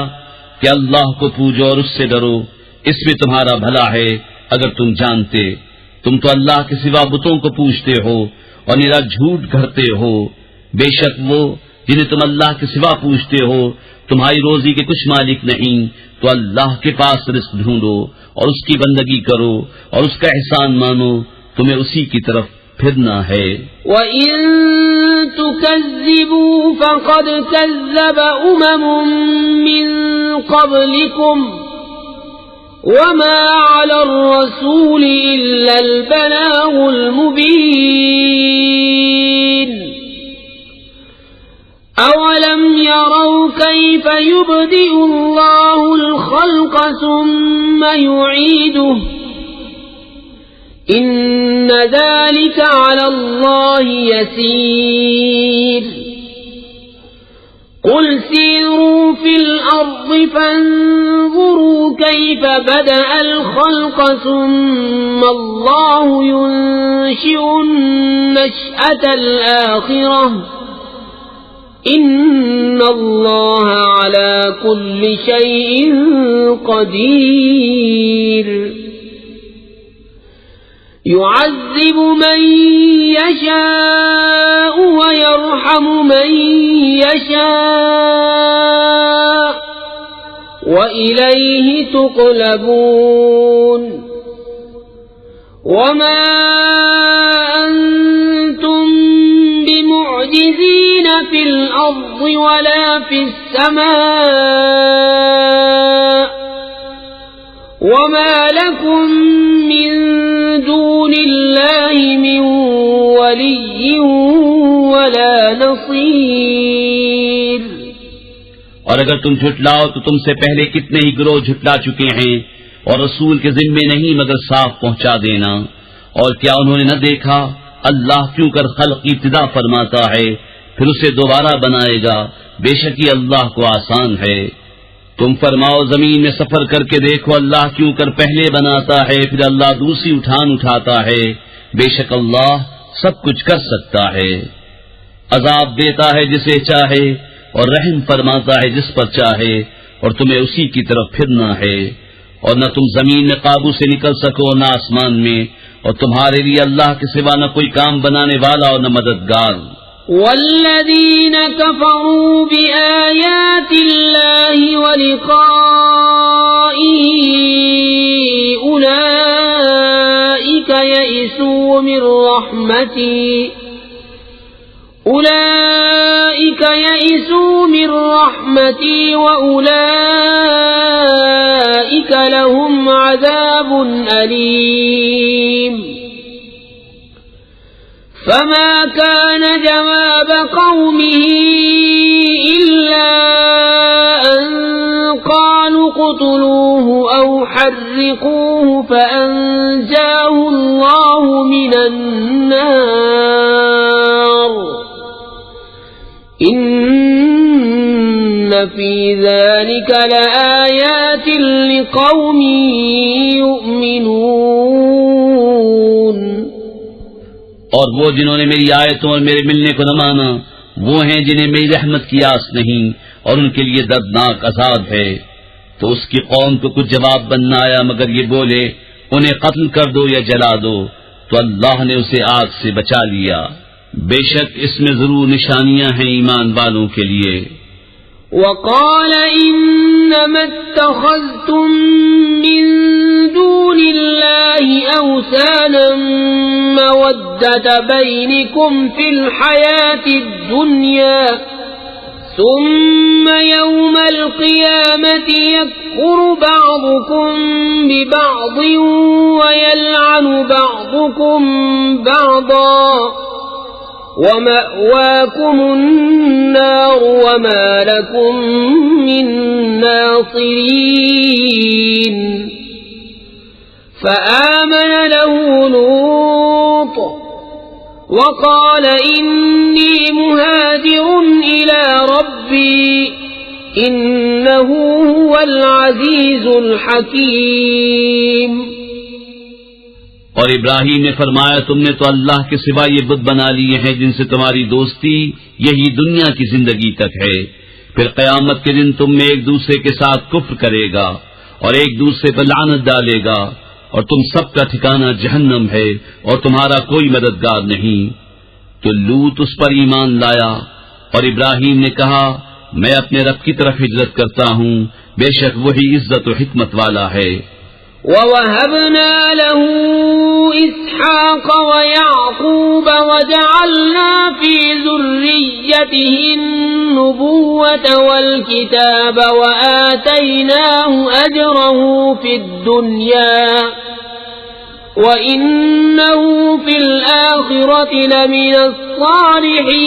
کہ اللہ کو پوجو اور اس سے ڈرو، اس میں تمہارا بھلا ہے اگر تم جانتے، تم تو اللہ کے سوا بتوں کو پوجتے ہو اور نرا جھوٹ گھڑتے ہو، بے شک وہ جنہیں تم اللہ کے سوا پوجتے ہو تمہاری روزی کے کچھ مالک نہیں، تو اللہ کے پاس رزق ڈھونڈو اور اس کی بندگی کرو اور اس کا احسان مانو، تمہیں اسی کی طرف پھرنا ہے۔ وَإِن تُكَذِّبُوا فَقَدْ كَذَّبَ أُمَمٌ مِّن قَبْلِكُمْ وَمَا عَلَى الرَّسُولِ إِلَّا الْبَلَاغُ الْمُبِينُ أَوَلَمْ يَرَوْا كَيْفَ يُبْدِئُ اللَّهُ الْخَلْقَ ثُمَّ يُعِيدُهُ إِنَّ ذَلِكَ عَلَى اللَّهِ يَسِيرٌ قُلْ سِيرُوا فِي الْأَرْضِ فَانظُرُوا كَيْفَ بَدَأَ الْخَلْقَ ثُمَّ اللَّهُ يُنشِئُ النَّشْأَةَ الْآخِرَةَ إِنَّ اللَّهَ عَلَى كُلِّ شَيْءٍ قَدِيرٌ يُعَذِّبُ مَن يَشَاءُ وَيَرْحَمُ مَن يَشَاءُ وَإِلَيْهِ تُقْلَبُونَ وَمَا أَنتُم بِمُعْجِزِينَ فِي الْأَرْضِ وَلَا فِي السَّمَاءِ وَمَا لَكُم مِّن دُونِ اللَّهِ مِن وَلِيٍّ وَلَا نَصِيرٍ۔ اور اگر تم جھٹلاؤ تو تم سے پہلے کتنے ہی گروہ جھٹلا چکے ہیں، اور رسول کے ذمے نہیں مگر صاف پہنچا دینا۔ اور کیا انہوں نے نہ دیکھا اللہ کیوں کر خلق کی ابتدا فرماتا ہے پھر اسے دوبارہ بنائے گا، بے شک یہ اللہ کو آسان ہے۔ تم فرماؤ زمین میں سفر کر کے دیکھو اللہ کیوں کر پہلے بناتا ہے پھر اللہ دوسری اٹھان اٹھاتا ہے، بے شک اللہ سب کچھ کر سکتا ہے. عذاب دیتا ہے جسے چاہے اور رحم فرماتا ہے جس پر چاہے، اور تمہیں اسی کی طرف پھرنا ہے. اور نہ تم زمین میں قابو سے نکل سکو نہ آسمان میں، اور تمہارے لیے اللہ کے سوا نہ کوئی کام بنانے والا اور نہ مددگار. والذین کفروا بآیات اللہ ولقائہ اولئک یئسوا من رحمتی وأولئک لهم عذاب ألیم. فما كان جواب قومه إلا أن قالوا اقتلوه أو حرقوه فأنجاه الله من النار. إن في ذلك لآيات لقوم يؤمنون. اور وہ جنہوں نے میری آیتوں اور میرے ملنے کو نہ مانا وہ ہیں جنہیں میری رحمت کی آس نہیں، اور ان کے لیے دردناک عذاب ہے. تو اس کی قوم کو کچھ جواب بننا آیا مگر یہ بولے انہیں قتل کر دو یا جلا دو، تو اللہ نے اسے آگ سے بچا لیا. بے شک اس میں ضرور نشانیاں ہیں ایمان والوں کے لیے. وقال انما اتخذتم من دون الله اوثانا مودة بينكم في الحياة الدنيا ثم يوم القيامة يكفر بعضكم ببعض ويلعن بعضكم بعضا ومأواكم النار وما لكم من ناصرين. فآمن له لوط وقال إني مهاجر إلى ربي إنه هو العزيز الحكيم. اور ابراہیم نے فرمایا تم نے تو اللہ کے سوا یہ بت بنا لیے ہیں جن سے تمہاری دوستی یہی دنیا کی زندگی تک ہے، پھر قیامت کے دن تم میں ایک دوسرے کے ساتھ کفر کرے گا اور ایک دوسرے پر لعنت ڈالے گا، اور تم سب کا ٹھکانہ جہنم ہے اور تمہارا کوئی مددگار نہیں. تو لوط اس پر ایمان لایا اور ابراہیم نے کہا میں اپنے رب کی طرف ہجرت کرتا ہوں، بے شک وہی عزت و حکمت والا ہے. وَوَهَبْنَا لَهُ إِسْحَاقَ وَيَعْقُوبَ وَجَعَلْنَا فِي ذُرِّيَّتِهِ النُّبُوَّةَ وَالْكِتَابَ وَآتَيْنَاهُ أَجْرَهُ فِي الدُّنْيَا وَإِنَّهُ فِي الْآخِرَةِ لَمِنَ الصَّالِحِينَ.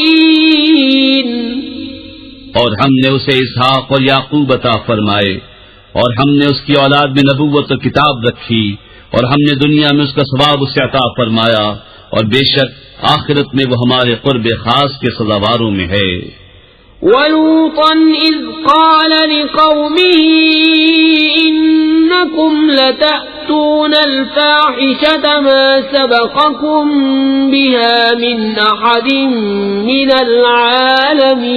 اور ہم نے اسے اسحاق اور یعقوب عطا فرمائے، اور ہم نے اس کی اولاد میں نبوت و کتاب رکھی، اور ہم نے دنیا میں اس کا ثواب اسے عطا فرمایا، اور بے شک آخرت میں وہ ہمارے قرب خاص کے سزاواروں میں ہے. وَلُوطًا إِذْ قَالَ لِقَوْمِهِ إِنَّكُمْ لَتَأْتُونَ الْفَاحِشَةَ مَا سَبَقَكُمْ بِهَا مِنْ أَحَدٍ مِنَ الْعَالَمِينَ.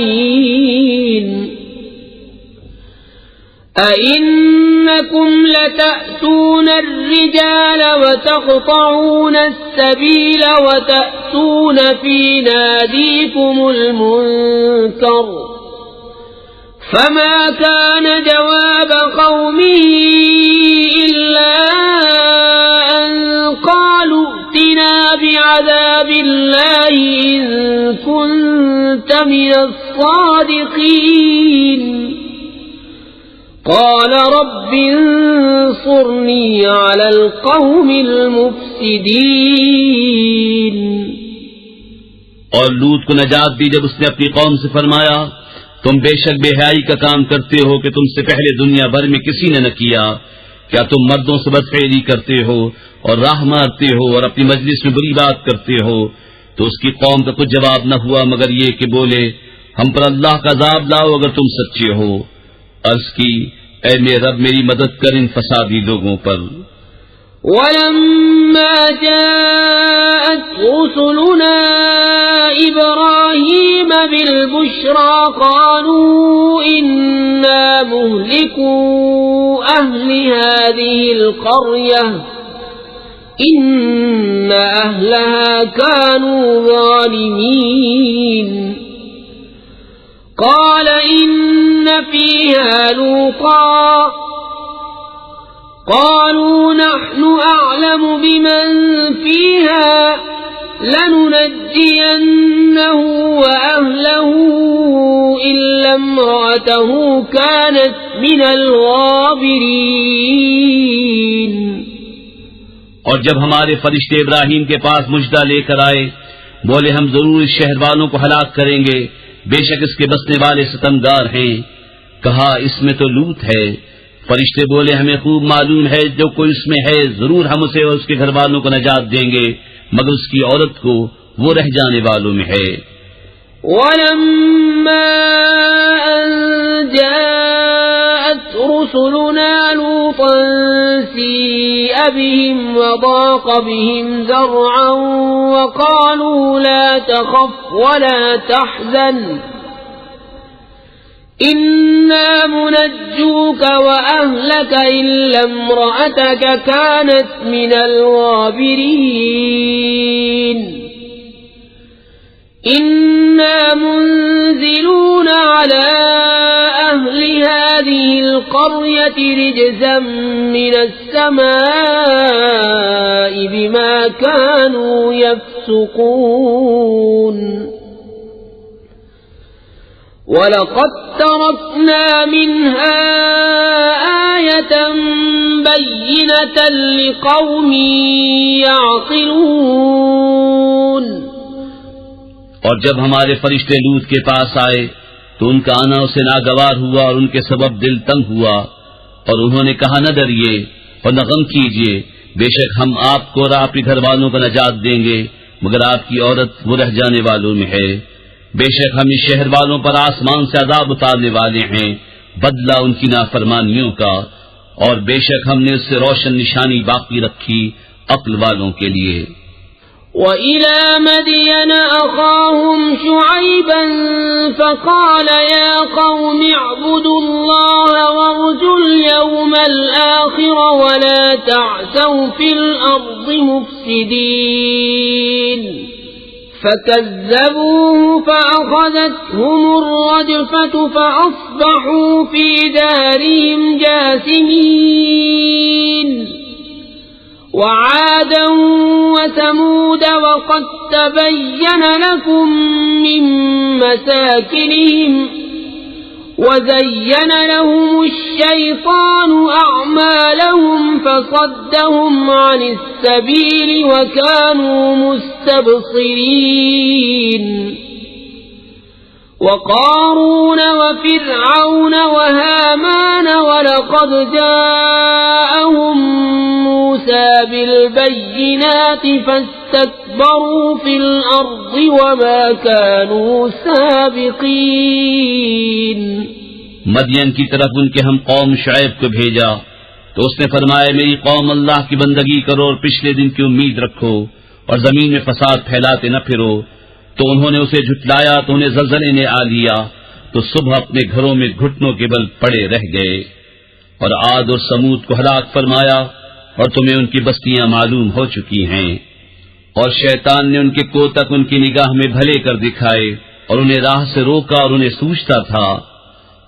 أَإِنَّكُمْ لَتَأْتُونَ الرِّجَالَ وَتَقْطَعُونَ السَّبِيلَ وَتَأْتُونَ فِي نَادِيكُمُ الْمُنكَرَ. فَمَا كَانَ جَوَابَ قَوْمِهِ إِلَّا أَن قَالُوا ائْتِنَا بِعَذَابِ اللَّهِ إِن كُنتَ مِنَ الصَّادِقِينَ. قال رب انصرني على القوم المفسدين. اور لوط کو نجات دی جب اس نے اپنی قوم سے فرمایا تم بے شک بے حیائی کا کام کرتے ہو کہ تم سے پہلے دنیا بھر میں کسی نے نہ کیا. کیا تم مردوں سے بدفعلی کرتے ہو اور راہ مارتے ہو اور اپنی مجلس میں بری بات کرتے ہو؟ تو اس کی قوم کا کچھ جواب نہ ہوا مگر یہ کہ بولے ہم پر اللہ کا عذاب لاؤ اگر تم سچے ہو. عرض کی اے میرے رب میری مدد کر ان فسادی لوگوں پر. وَلَمَّا جَاءَ رسلنا إبراهيم بالبشرى قالوا إنا مهلكو أهل هذه القرية إن أهلها كانوا ظالمين قال إن فيها لوطا قالوا نحن أعلم بمن فيها لننجينه وأهله إلا امرأته كانت من الغابرين. اور جب ہمارے فرشتے ابراہیم کے پاس مژدہ لے کر آئے بولے ہم ضرور اس شہر والوں کو ہلاک کریں گے، بے شک اس کے بسنے والے ستمگار ہیں. کہا اس میں تو لوط ہے. فرشتے بولے ہمیں خوب معلوم ہے جو کوئی اس میں ہے ضرور ہم اسے اور اس کے گھر والوں کو نجات دیں گے مگر اس کی عورت کو وہ رہ جانے والوں میں ہے. وَلَمَّا أَن جَاءَتْ رُسُلُنَا لُوطًا سِيءَ بِهِمْ وَضَاقَ بِهِمْ ذَرْعًا وَقَالُوا لَا تَخَفْ وَلَا تَحْزَنْ إِنَّا مُنَجُّوكَ وَأَهْلَكَ إِلَّا امْرَأَتَكَ كَانَتْ مِنَ الْغَابِرِينَ. إِنَّا مُنزِلُونَ عَلَى أَهْلِ هَذِهِ الْقَرْيَةِ رِجْزًا مِّنَ السَّمَاءِ بِمَا كَانُوا يَفْسُقُونَ. وَلَقَدْ تَرَكْنَا مِنْهَا آيَةً بَيِّنَةً لِقَوْمٍ يَعْقِلُونَ. اور جب ہمارے فرشتے لوط کے پاس آئے تو ان کا آنا اسے ناگوار ہوا اور ان کے سبب دل تنگ ہوا اور انہوں نے کہا نہ ڈریے اور نہ غم کیجیے، بے شک ہم آپ کو اور آپ کے گھر والوں کو نجات دیں گے مگر آپ کی عورت وہ رہ جانے والوں میں ہے. بے شک ہم اس شہر والوں پر آسمان سے عذاب اتارنے والے ہیں بدلہ ان کی نافرمانیوں کا، اور بے شک ہم نے اس سے روشن نشانی باقی رکھی عقل والوں کے لیے. وَإِلَى مَدْيَنَ أَخَاهُمْ شُعَيْبًا فَقَالَ يَا قَوْمِ اعْبُدُوا اللَّهَ وَارْجُوا الْيَوْمَ الْآخِرَ وَلَا تَعْثَوْا فِي الْأَرْضِ مُفْسِدِينَ. فَكَذَّبُوهُ فَأَخَذَتْهُمُ الرَّجْفَةُ فَأَصْبَحُوا فِي دَارِهِمْ جَاثِمِينَ. وَعَادًا وَثَمُودَ وَقَدْ تَبَيَّنَ لَكُم مِّن مَّسَاكِنِهِمْ وَزَيَّنَ لَهُمُ الشَّيْطَانُ أَعْمَالَهُمْ فَصَدَّهُمْ عَنِ السَّبِيلِ وَكَانُوا مُسْتَبْصِرِينَ. وَقَارُونَ وَفِرْعَوْنَ وَهَامَانَ وَلَقَدْ جَاءَهُم مُوسَى بِالْبَيِّنَاتِ فَاسْتَكْبَرُوا فِي الْأَرْضِ وَمَا كَانُوا سَابِقِينَ. مدین کی طرف ان کے ہم قوم شعیب کو بھیجا تو اس نے فرمایا میری قوم اللہ کی بندگی کرو اور پچھلے دن کی امید رکھو اور زمین میں فساد پھیلاتے نہ پھرو. تو انہوں نے اسے جھٹلایا تو انہیں زلزلے نے آ لیا تو صبح اپنے گھروں میں گھٹنوں کے بل پڑے رہ گئے. اور عاد اور سمود کو ہلاک فرمایا اور تمہیں ان کی بستیاں معلوم ہو چکی ہیں. اور شیطان نے ان کے کوتک ان کی نگاہ میں بھلے کر دکھائے اور انہیں راہ سے روکا اور انہیں سوچتا تھا.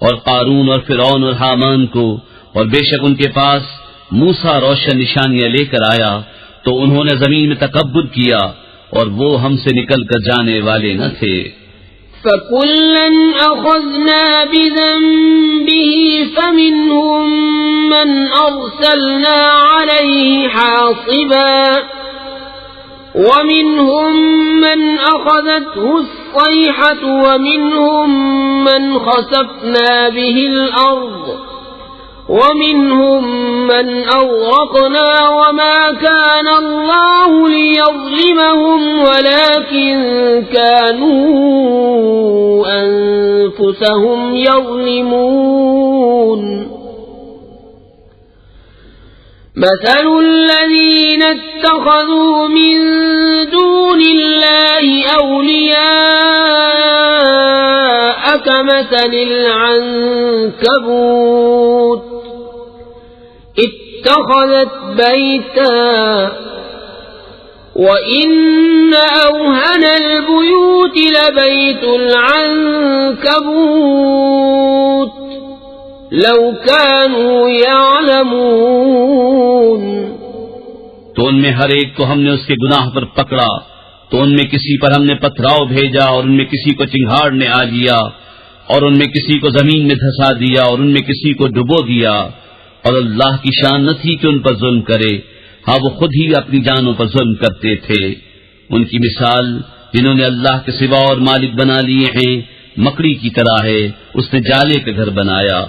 اور قارون اور فرعون اور حامان کو اور بے شک ان کے پاس موسیٰ روشن نشانیاں لے کر آیا تو انہوں نے زمین میں تکبر کیا اور وہ ہم سے نکل کر جانے والے نہ تھے. فَكُلًّا أَخَذْنَا بِذَنبِهِ فَمِنْهُمْ مَنْ أَرْسَلْنَا عَلَيْهِ حَاصِبًا وَمِنْهُمْ مَنْ أَخَذَتْهُ الصَّيْحَةُ وَمِنْهُمْ مَنْ خَسَفْنَا بِهِ الْأَرْضَ وَمِنْهُمْ مَنْ أَغْرَقْنَا وَمَا كَانَ اللَّهُ لِيَظْلِمَهُمْ وَلَكِنْ كَانُوا أَنفُسَهُمْ يَظْلِمُونَ. مثل الذين اتخذوا من دون الله أولياء كمثل العنكبوت اتخذت بيتا وإن أوهن البيوت لبيت العنكبوت لو كانوا يعلمون. تو ان میں ہر ایک کو ہم نے اس کے گناہ پر پکڑا، تو ان میں کسی پر ہم نے پتھراؤ بھیجا، اور ان میں کسی کو چنگھاڑ نے آ دیا، اور ان میں کسی کو زمین میں دھسا دیا، اور ان میں کسی کو ڈبو دیا. اور اللہ کی شان نہ تھی کہ ان پر ظلم کرے، ہاں وہ خود ہی اپنی جانوں پر ظلم کرتے تھے. ان کی مثال جنہوں نے اللہ کے سوا اور مالک بنا لیے ہیں مکڑی کی طرح ہے، اس نے جالے کا گھر بنایا،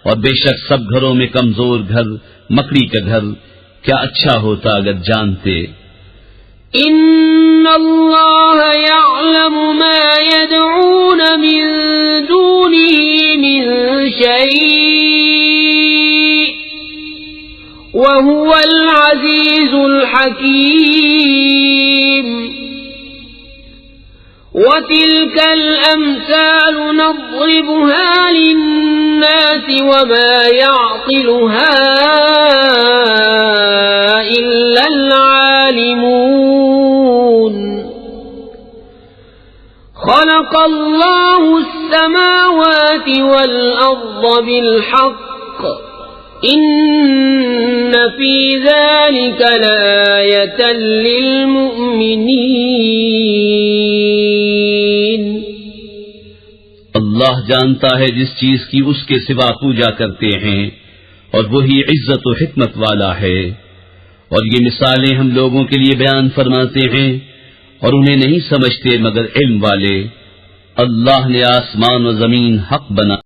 اور بے شک سب گھروں میں کمزور گھر مکڑی کا گھر. کیا اچھا ہوتا اگر جانتے. ان اللہ یعلم ما يدعون من دونه من شيء وهو العزيز الحكيم. وتلك الأمثال نضربها للناس وما يعقلها إلا العالمون. خلق الله السماوات والأرض بالحق إن في ذلك لآية للمؤمنين. اللہ جانتا ہے جس چیز کی اس کے سوا پوجا کرتے ہیں، اور وہی عزت و حکمت والا ہے. اور یہ مثالیں ہم لوگوں کے لیے بیان فرماتے ہیں، اور انہیں نہیں سمجھتے مگر علم والے. اللہ نے آسمان و زمین حق بنا